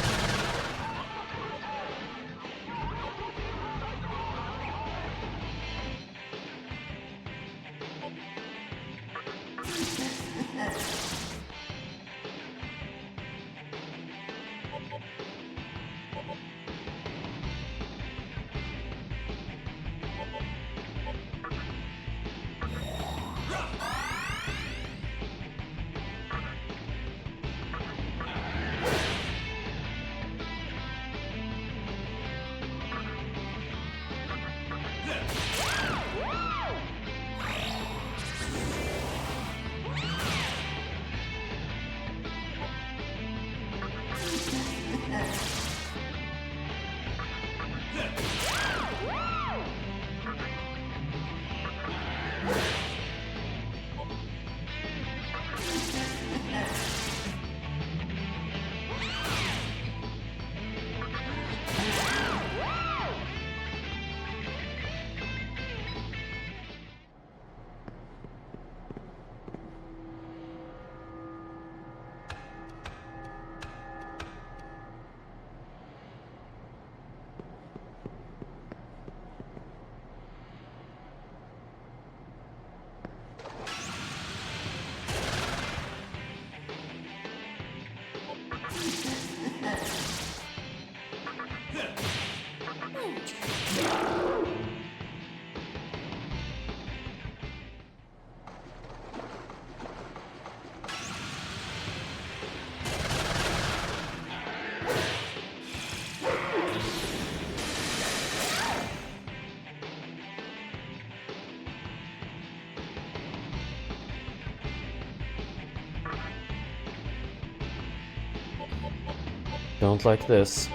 Don't like this.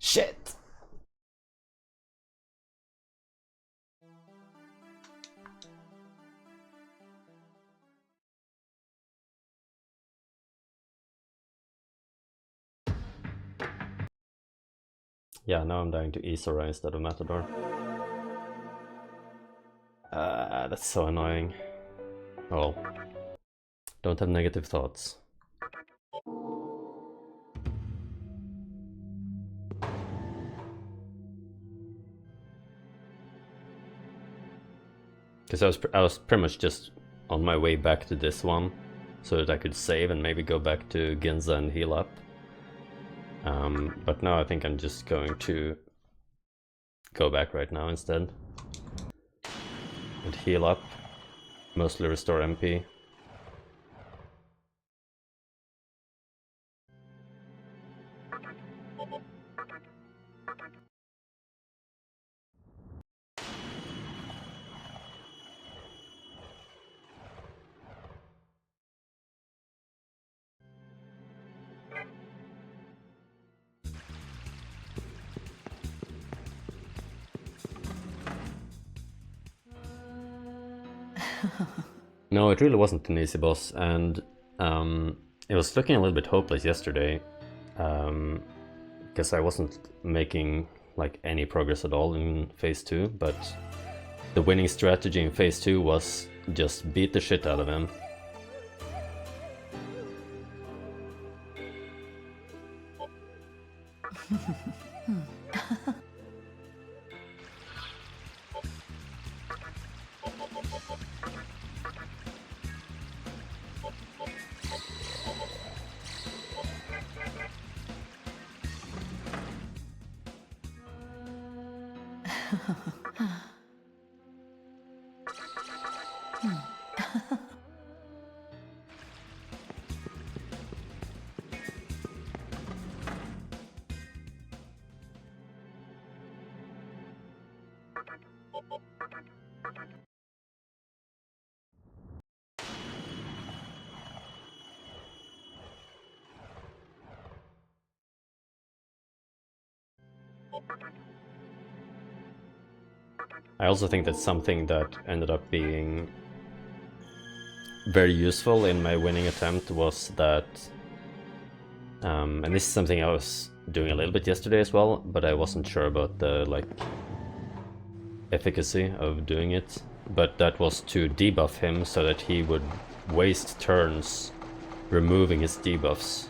Shit! Yeah, now I'm dying to Isora instead of Matador. That's so annoying. Well, don't have negative thoughts. Because I was pretty much just on my way back to this one, so that I could save and maybe go back to Ginza and heal up. But now I think I'm just going to go back right now instead. And heal up, mostly restore MP. No, it really wasn't an easy boss, and it was looking a little bit hopeless yesterday, because I wasn't making like any progress at all in phase 2, but the winning strategy in phase 2 was just beat the shit out of him. I also think that something that ended up being very useful in my winning attempt was that, and this is something I was doing a little bit yesterday as well, but I wasn't sure about the like efficacy of doing it, but that was to debuff him so that he would waste turns removing his debuffs.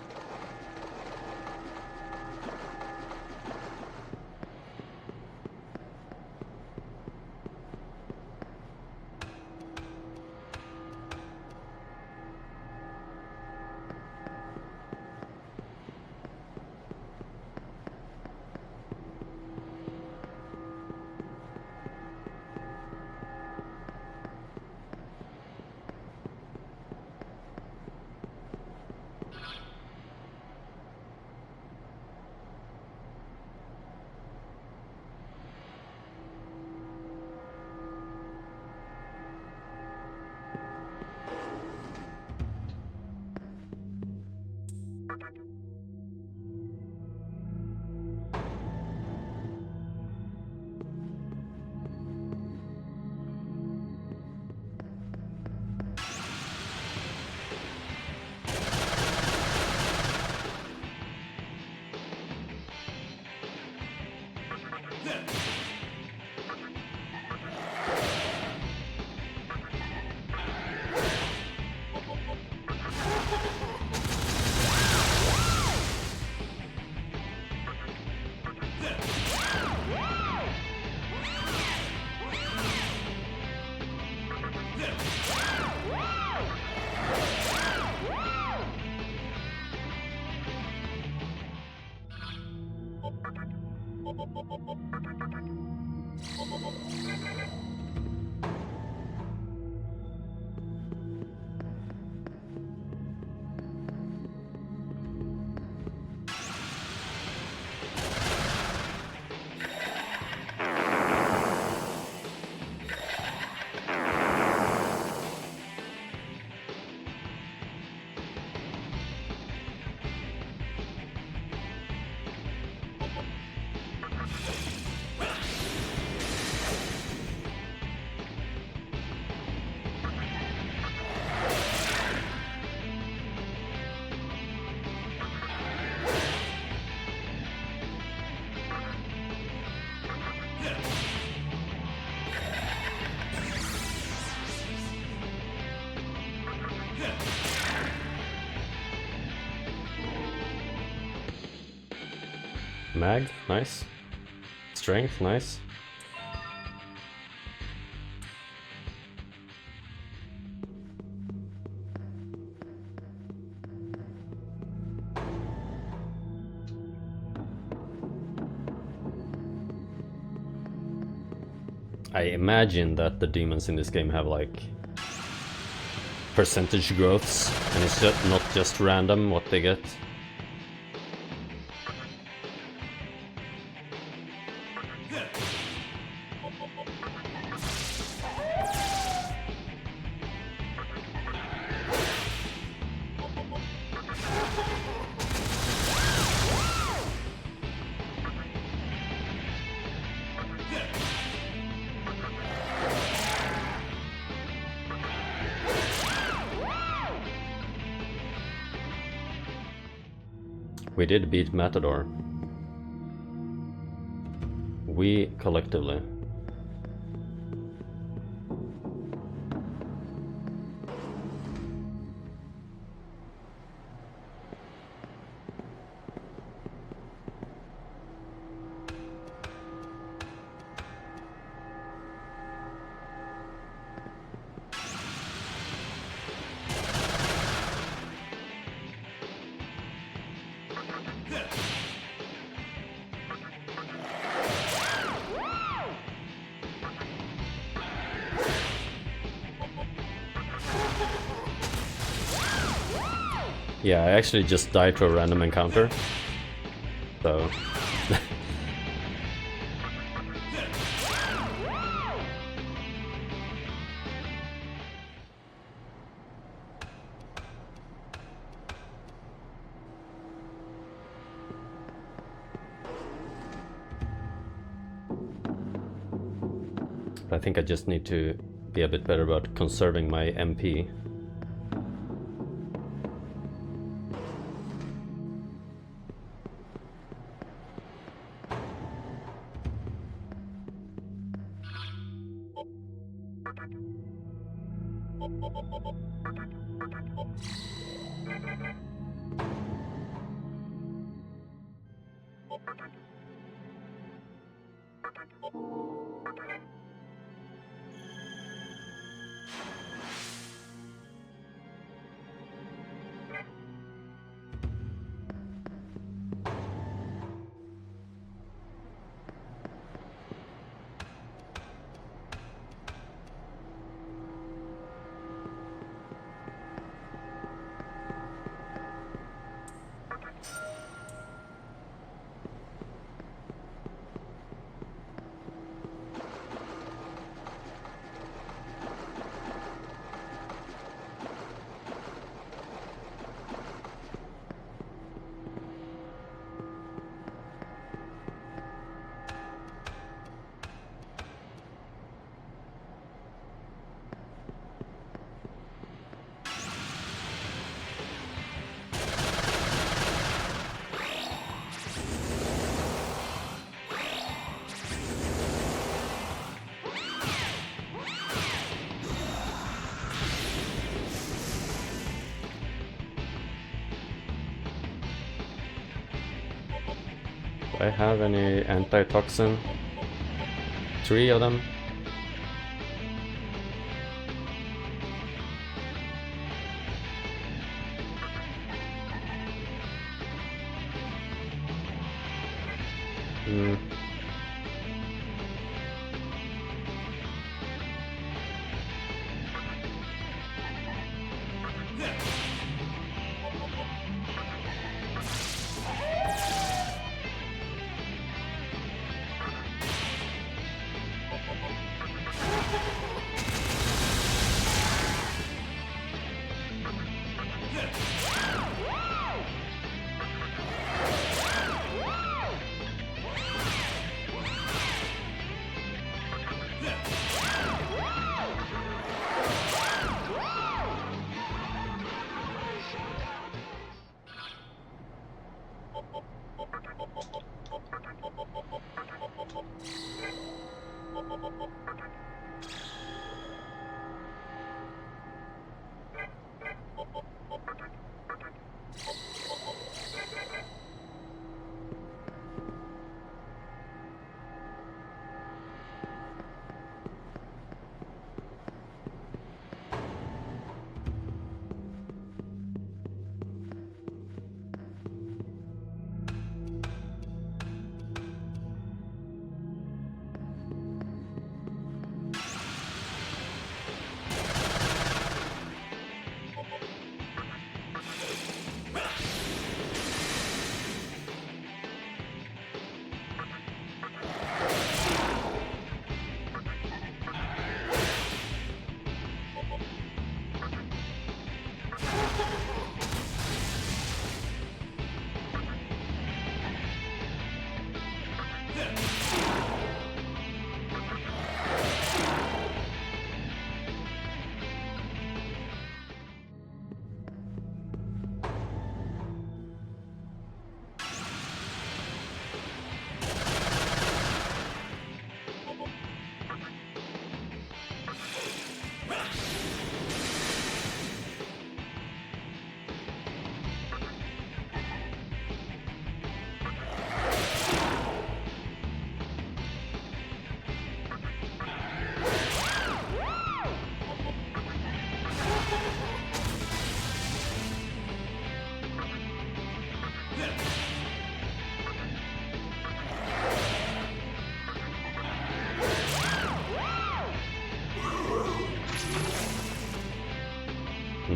Mag, nice. Strength, nice. I imagine that the demons in this game have like percentage growths, and it's just not just random what they get. We did beat Matador. We collectively. Yeah, I actually just died to a random encounter. So... I think I just need to be a bit better about conserving my MP. Do I have any antitoxin? 3 of them.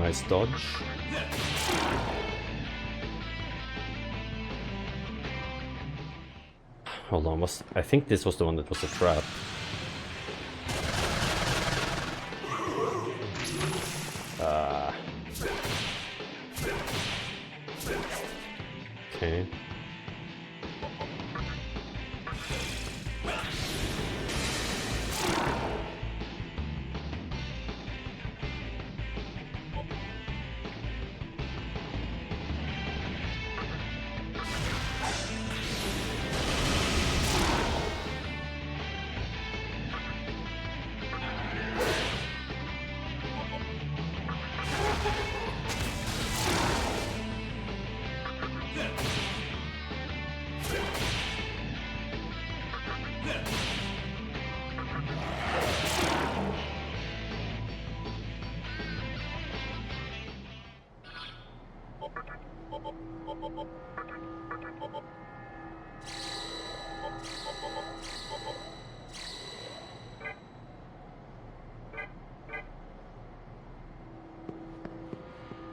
Nice dodge. Hold on, I think this was the one that was a trap. Okay.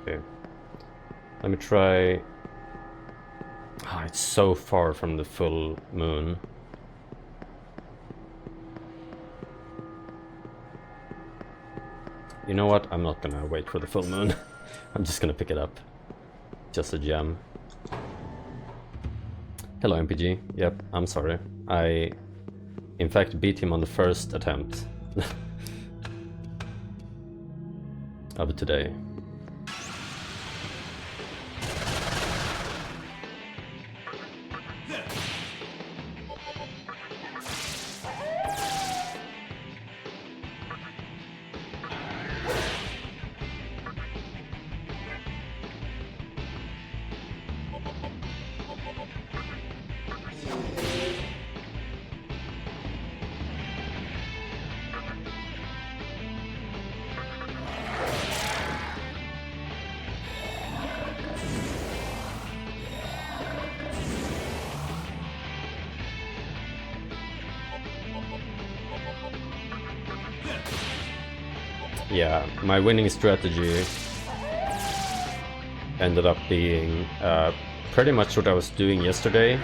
Okay. Let me try... Ah, it's so far from the full moon. You know what? I'm not gonna wait for the full moon. I'm just gonna pick it up. Just a gem. Hello, MPG. Yep, I'm sorry. I, in fact, beat him on the first attempt of today. Yeah, my winning strategy ended up being pretty much what I was doing yesterday,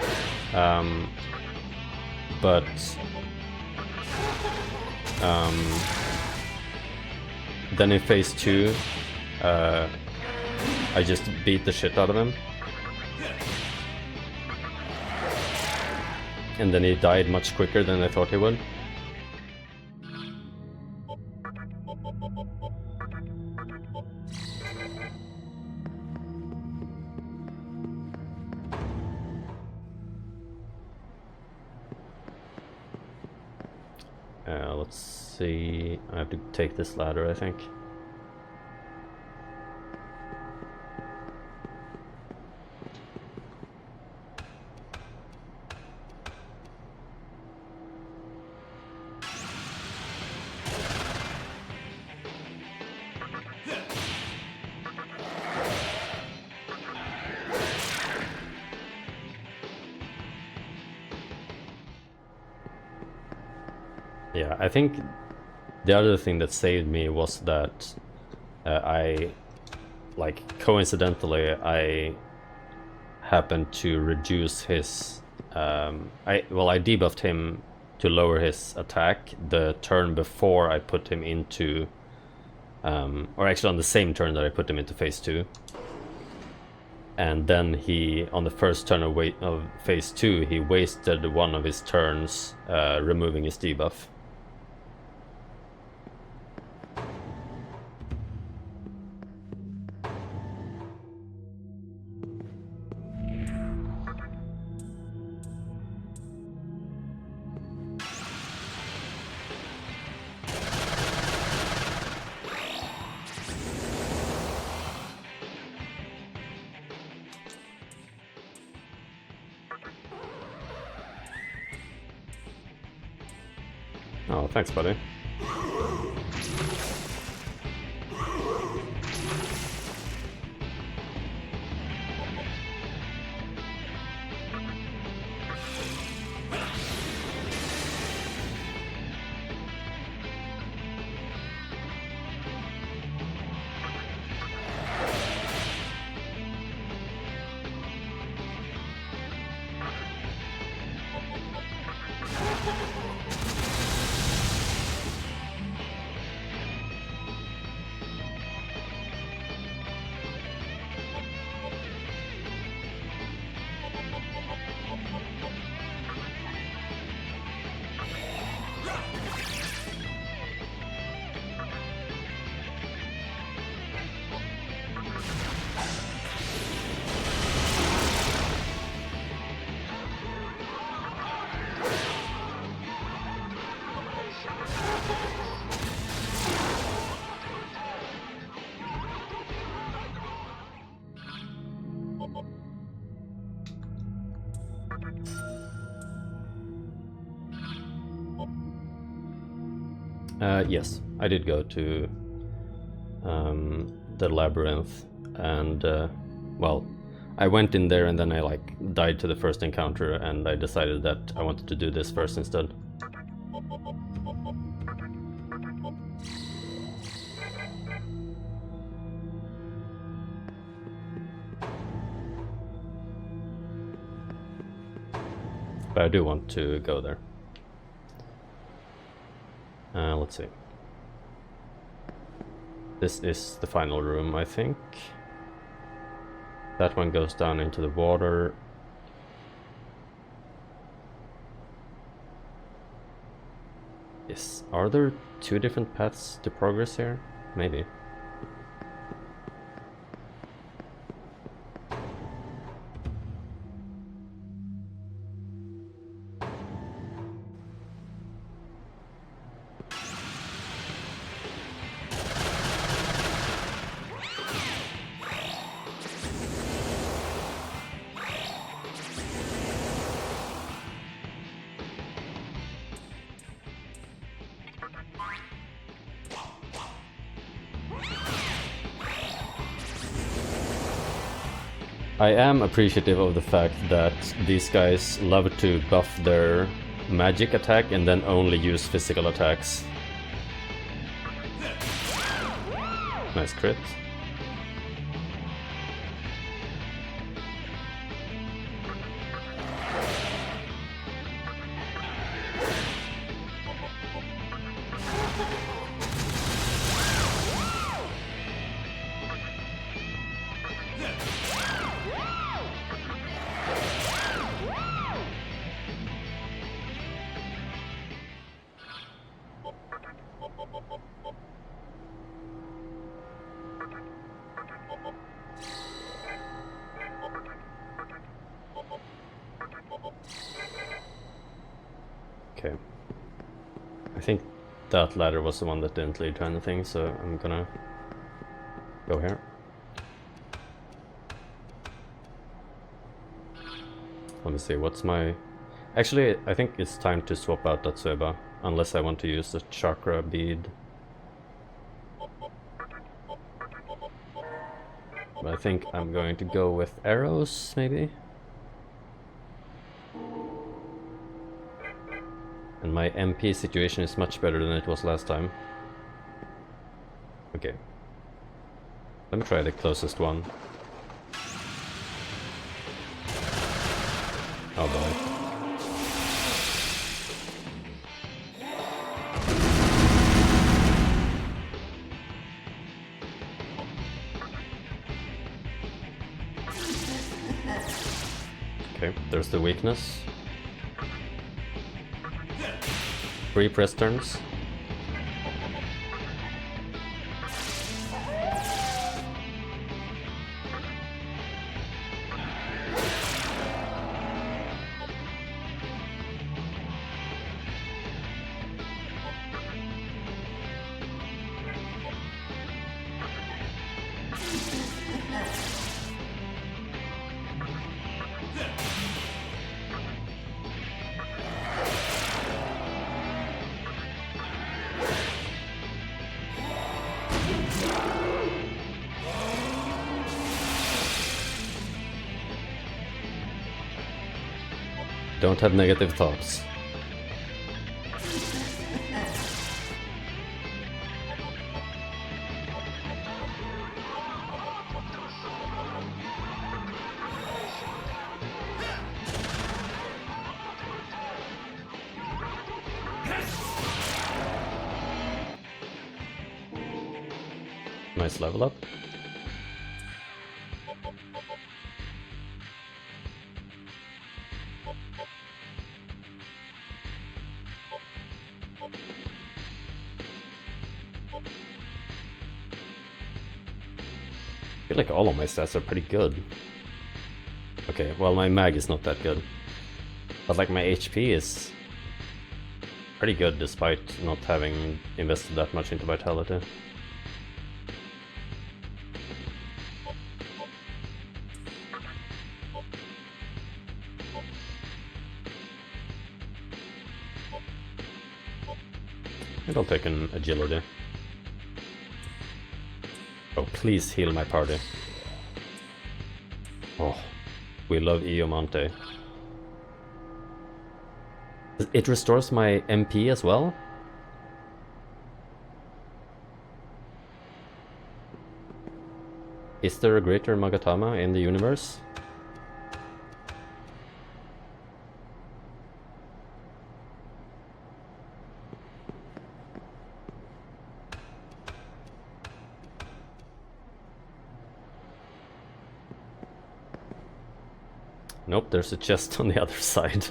but then in phase 2 I just beat the shit out of him, and then he died much quicker than I thought he would. Let's see, I have to take this ladder, I think. Yeah, I think the other thing that saved me was that I, like, coincidentally, I happened to reduce his... I debuffed him to lower his attack the turn before I put him into... or actually on the same turn that I put him into phase 2. And then he, on the first turn of phase 2, he wasted one of his turns removing his debuff. Oh, thanks, buddy. Yes, I did go to the labyrinth, and well, I went in there and then I like died to the first encounter, and I decided that I wanted to do this first instead. But I do want to go there. Let's see. This is the final room, I think. That one goes down into the water. Yes. Are there two different paths to progress here? Maybe. I am appreciative of the fact that these guys love to buff their magic attack and then only use physical attacks. Nice crit. Okay. I think that ladder was the one that didn't lead to anything, so I'm gonna go here. Let me see, what's my... Actually, I think it's time to swap out that Sueba, unless I want to use the chakra bead. But I think I'm going to go with arrows, maybe? And my MP situation is much better than it was last time. Okay. Let me try the closest one. Oh boy. Okay, there's the weakness. 3 press turns. Don't have negative thoughts. Nice level up. feel like all of my stats are pretty good. Okay, well my mag is not that good. But like my HP is pretty good despite not having invested that much into vitality. And I'll take an agility. Oh, please heal my party. Oh, we love Iomonte. It restores my MP as well? Is there a greater Magatama in the universe? Nope, there's a chest on the other side.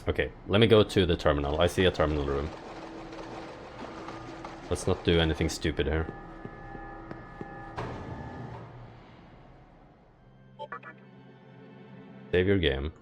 Okay, let me go to the terminal. I see a terminal room. Let's not do anything stupid here. Save your game.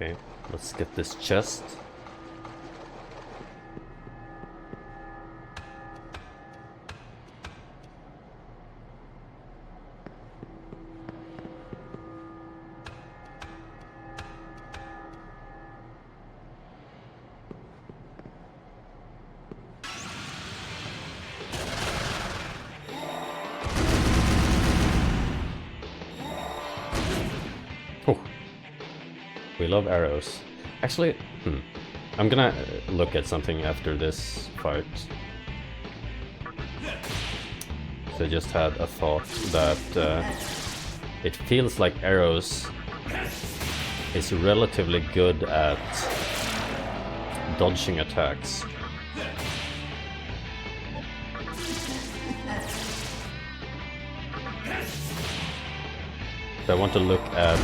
Okay, let's get this chest. Oh, we love arrows. Actually, I'm gonna look at something after this fight. So I just had a thought that it feels like arrows is relatively good at dodging attacks. So I want to look at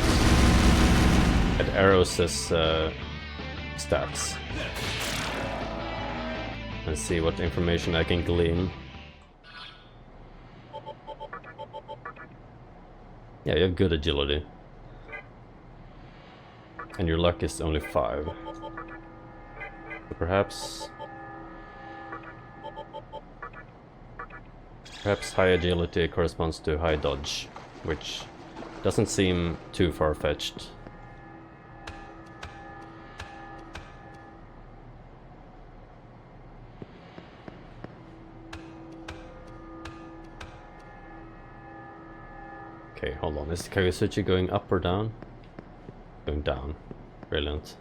Arrows' stats and see what information I can glean. Yeah, you have good agility. And your luck is only 5. So perhaps high agility corresponds to high dodge, which doesn't seem too far-fetched. Okay, hold on. Is Kagasuchi going up or down? Going down. Brilliant.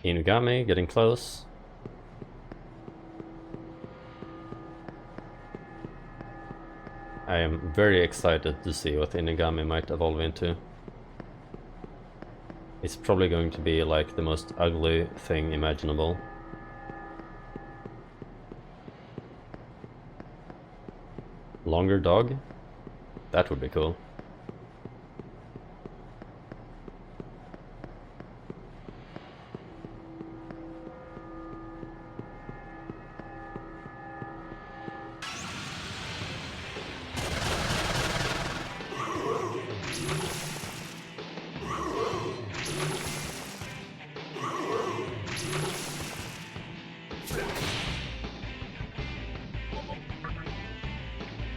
Inugami, getting close. I am very excited to see what Inugami might evolve into. It's probably going to be like the most ugly thing imaginable. Longer dog? That would be cool.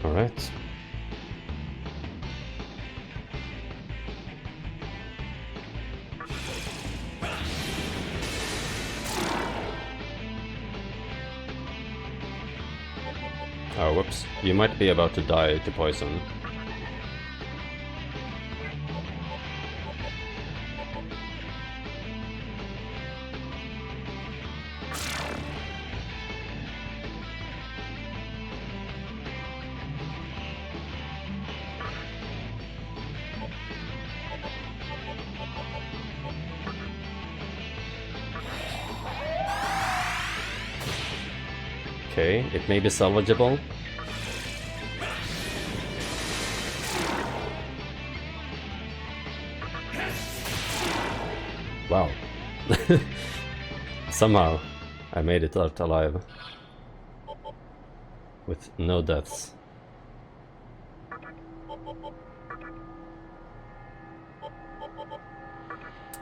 Alright. Oh, whoops. You might be about to die to poison. Okay, it may be salvageable. Wow. Somehow I made it out alive. With no deaths.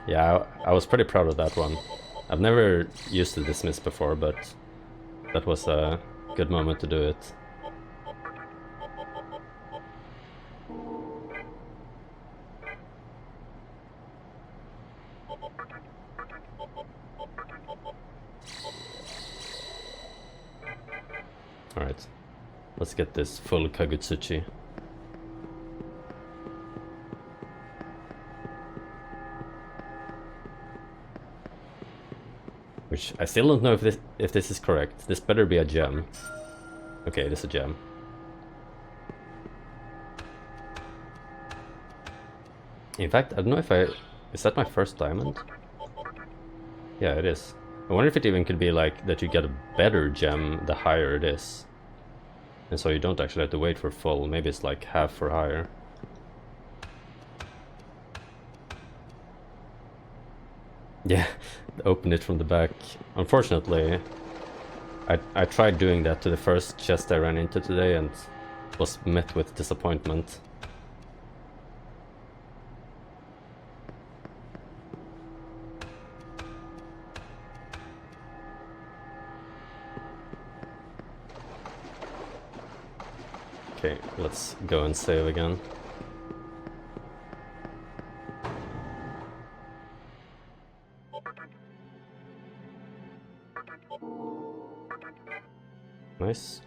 Yeah, I was pretty proud of that one. I've never used the dismiss before, but that was a good moment to do it. Alright, let's get this full Kagutsuchi. Which I still don't know if this is correct. This better be a gem. Okay, it is a gem. In fact, I don't know if is that my first diamond? Yeah, it is. I wonder if it even could be like that you get a better gem the higher it is. And so you don't actually have to wait for full. Maybe it's like half or higher. Yeah, open it from the back. Unfortunately, I tried doing that to the first chest I ran into today and was met with disappointment. Okay, let's go and save again. Nice.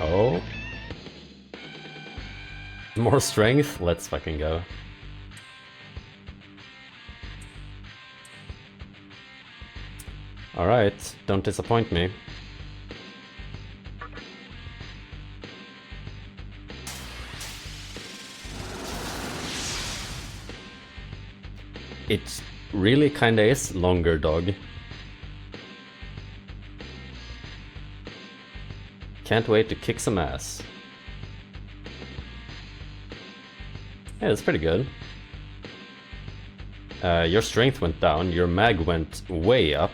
Oh. More strength? Let's fucking go. Alright, don't disappoint me. It really kinda is longer, dog. Can't wait to kick some ass. Yeah, that's pretty good. Your strength went down, your mag went way up.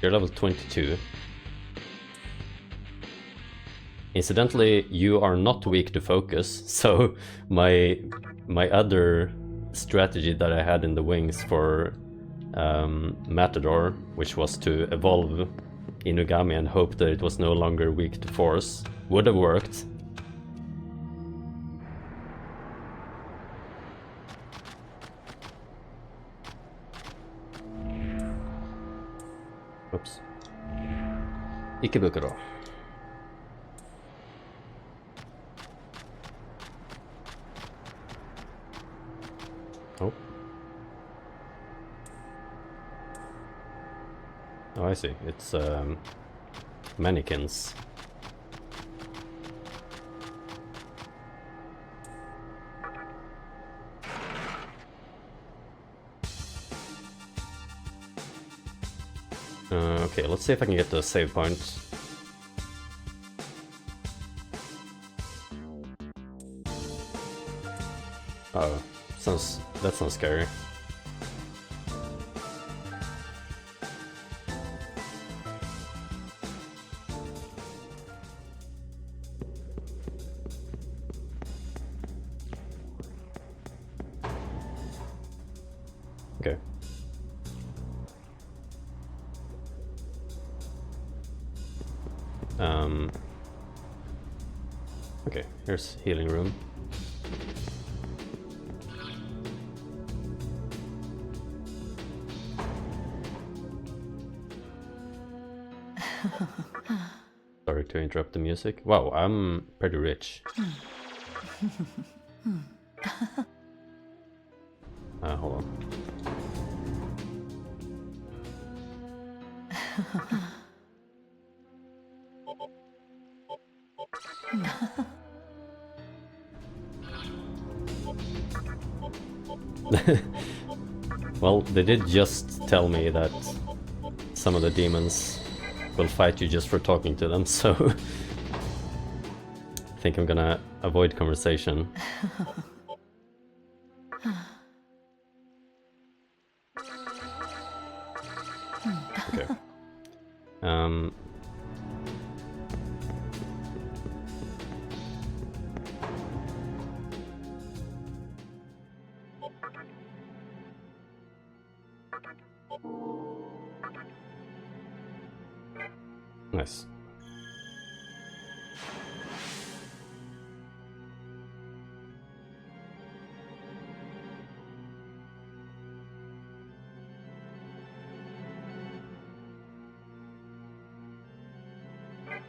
You're level 22. Incidentally, you are not weak to focus, so my other strategy that I had in the wings for Matador, which was to evolve Inugami and hope that it was no longer weak to force, would have worked. Oops. Ikebukuro. Oh. Oh, I see. It's mannequins. Okay, let's see if I can get the save point. Oh, that sounds scary. Okay. Okay, here's healing room. Sorry to interrupt the music. Wow, I'm pretty rich. Hold on. Well, they did just tell me that some of the demons will fight you just for talking to them, so I think I'm gonna avoid conversation. Okay. Nice.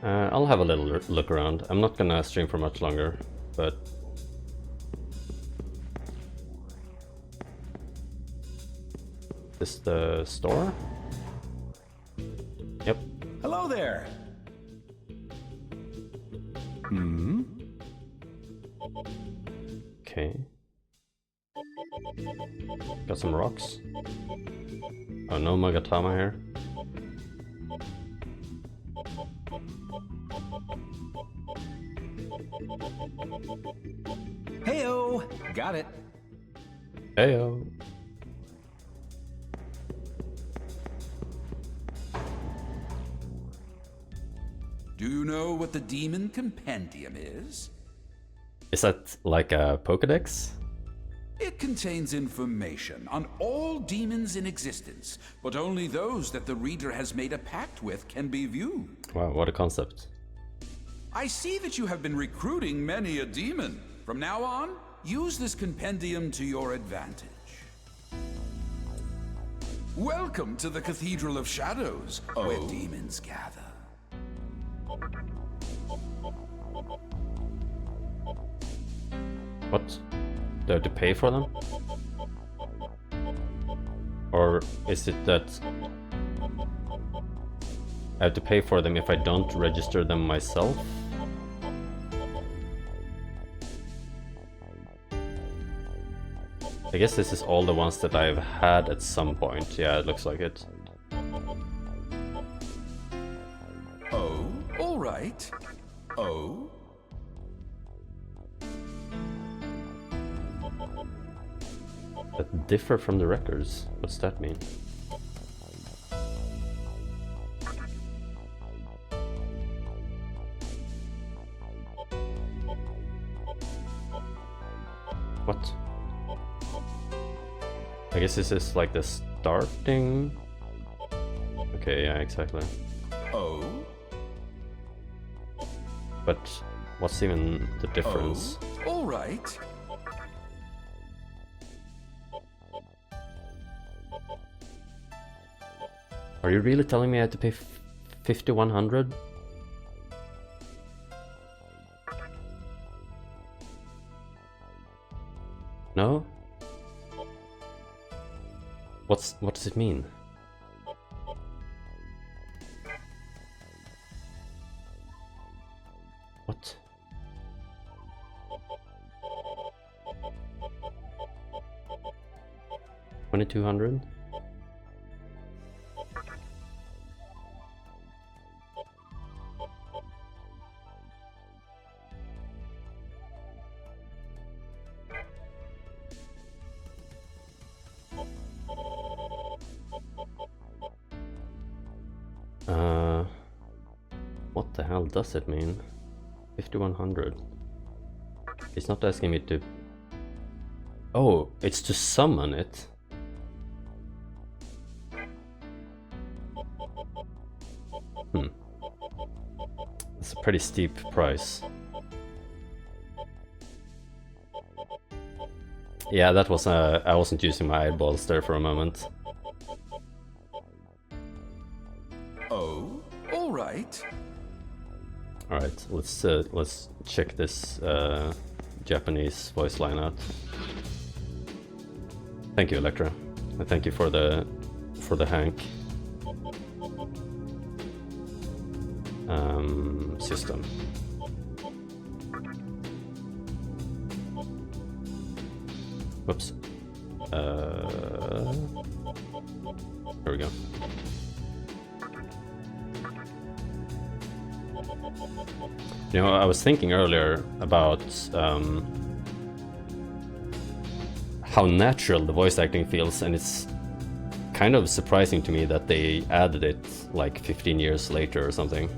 I'll have a little look around. I'm not gonna stream for much longer, but... Is this the store? Yep. Hello there. Hmm? Okay. Got some rocks. Oh, no Magatama here. Heyo! Got it. Heyo. Do you know what the Demon Compendium is? Is that like a Pokédex? It contains information on all demons in existence, but only those that the reader has made a pact with can be viewed. Wow, what a concept. I see that you have been recruiting many a demon. From now on, use this compendium to your advantage. Welcome to the Cathedral of Shadows, where demons gather. What? Do I have to pay for them? Or is it that I have to pay for them if I don't register them myself? I guess this is all the ones that I've had at some point. Yeah, it looks like it. Oh, all right. Oh. That differ from the records. What's that mean? What? I guess this is like the starting. Okay, yeah, exactly. Oh. But what's even the difference? Oh, all right. Are you really telling me I had to pay 5,100? No? What does it mean? What? $2,200? What the hell does it mean? 5,100. It's not asking me to... Oh, it's to summon it. It's a pretty steep price. Yeah, that was I wasn't using my eyeballs there for a moment. Oh, all right. All right, let's check this Japanese voice line out. Thank you, Electra, and thank you for the Hank system. Whoops. There we go. You know, I was thinking earlier about how natural the voice acting feels, and it's kind of surprising to me that they added it like 15 years later or something.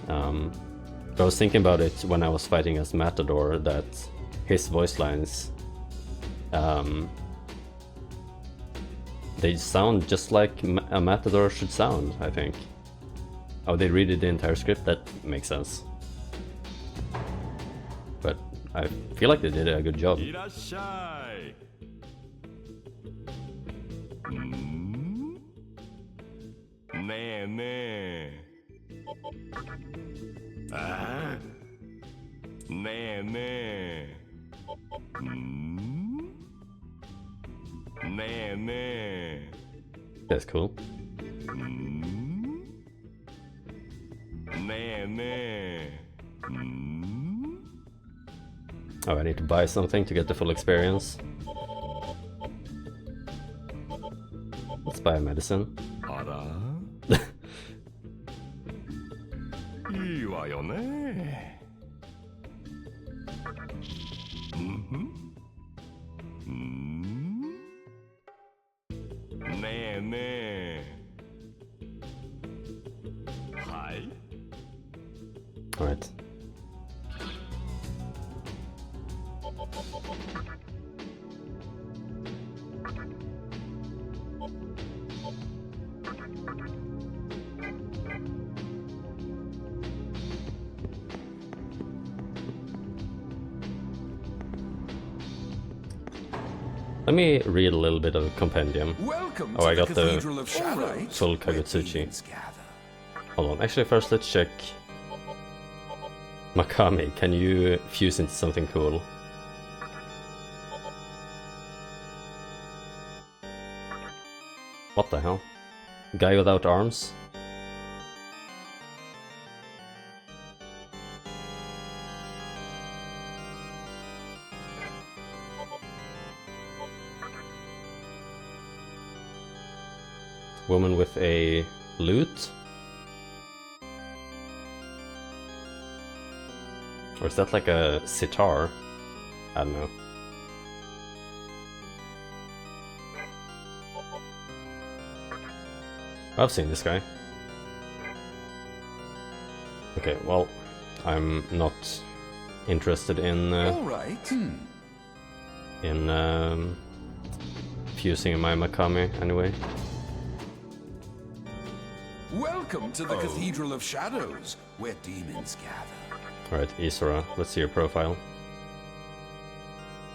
But I was thinking about it when I was fighting as Matador, that his voice lines, they sound just like a Matador should sound, I think. Oh, they redid the entire script? That makes sense. But I feel like they did a good job. ねえねえああねえねえねえねえ That's cool. ねえねえ Oh, I need to buy something to get the full experience. Let's buy a medicine. あらいいわよねねえねえはい Alright. Let me read a little bit of the compendium. Welcome Oh, to I the got the Cathedral of Shadows, full where Kagutsuchi. demons gather. Hold on, actually first let's check. Makami, can you fuse into something cool? What the hell? Guy without arms? Woman with a lute? Or is that like a sitar? I don't know. I've seen this guy. Okay, well, I'm not interested in All right. fusing my Makami anyway. Welcome to the Cathedral of Shadows, where demons gather. Alright, Isora, let's see your profile.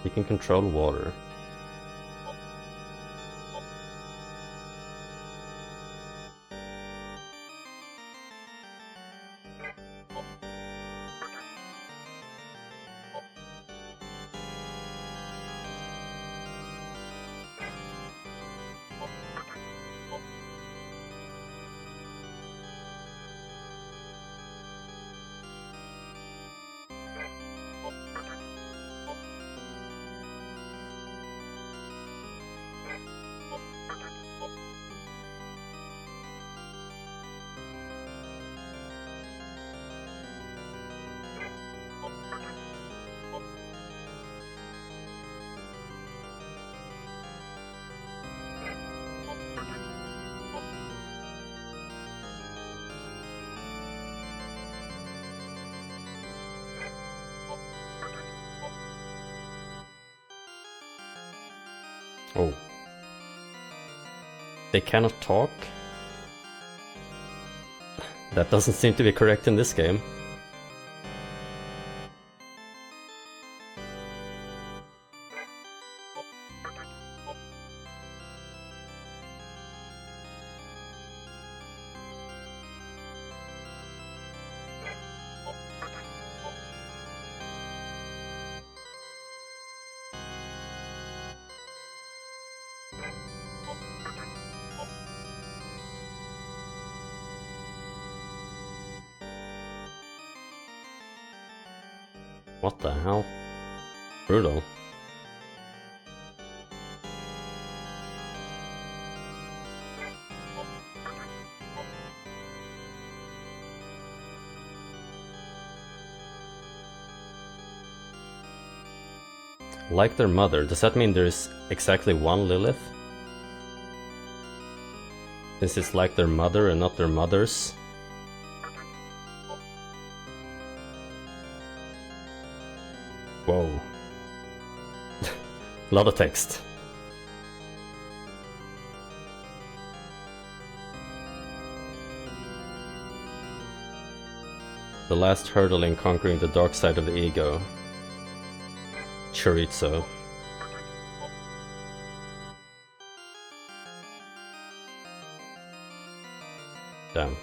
You can control water. Oh. They cannot talk? That doesn't seem to be correct in this game. What the hell? Brutal. Like their mother, does that mean there's exactly one Lilith? Since it's like their mother and not their mothers? Whoa. A lot of text. The last hurdle in conquering the dark side of the ego. Chorizo. Damn.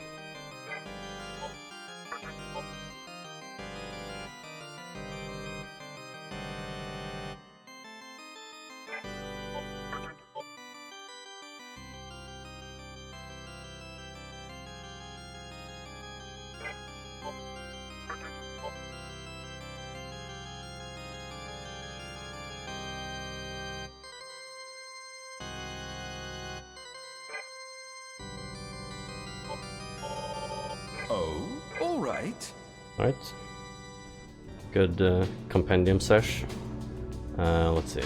Oh, all right. Right. Good compendium sesh. Let's see.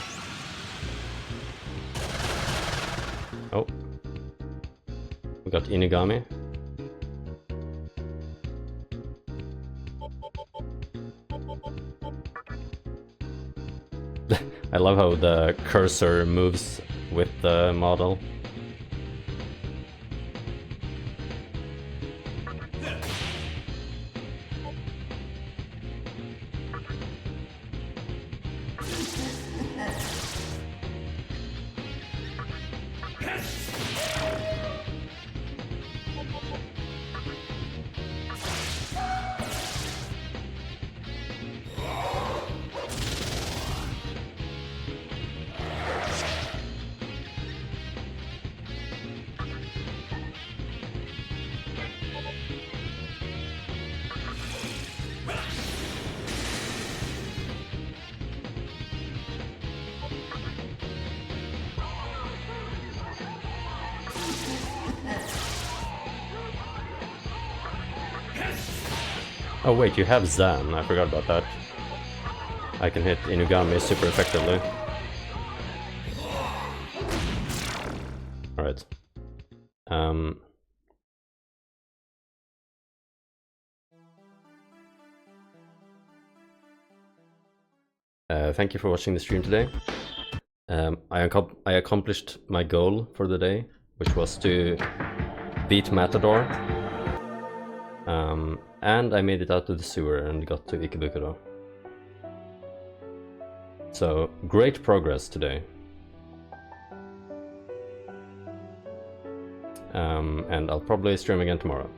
Oh. We got Inigami. I love how the cursor moves with the model. Oh wait, you have Zan, I forgot about that. I can hit Inugami super effectively. Alright. Thank you for watching the stream today. I accomplished my goal for the day, which was to beat Matador. And I made it out of the sewer and got to Ikebukuro. So, great progress today. And I'll probably stream again tomorrow.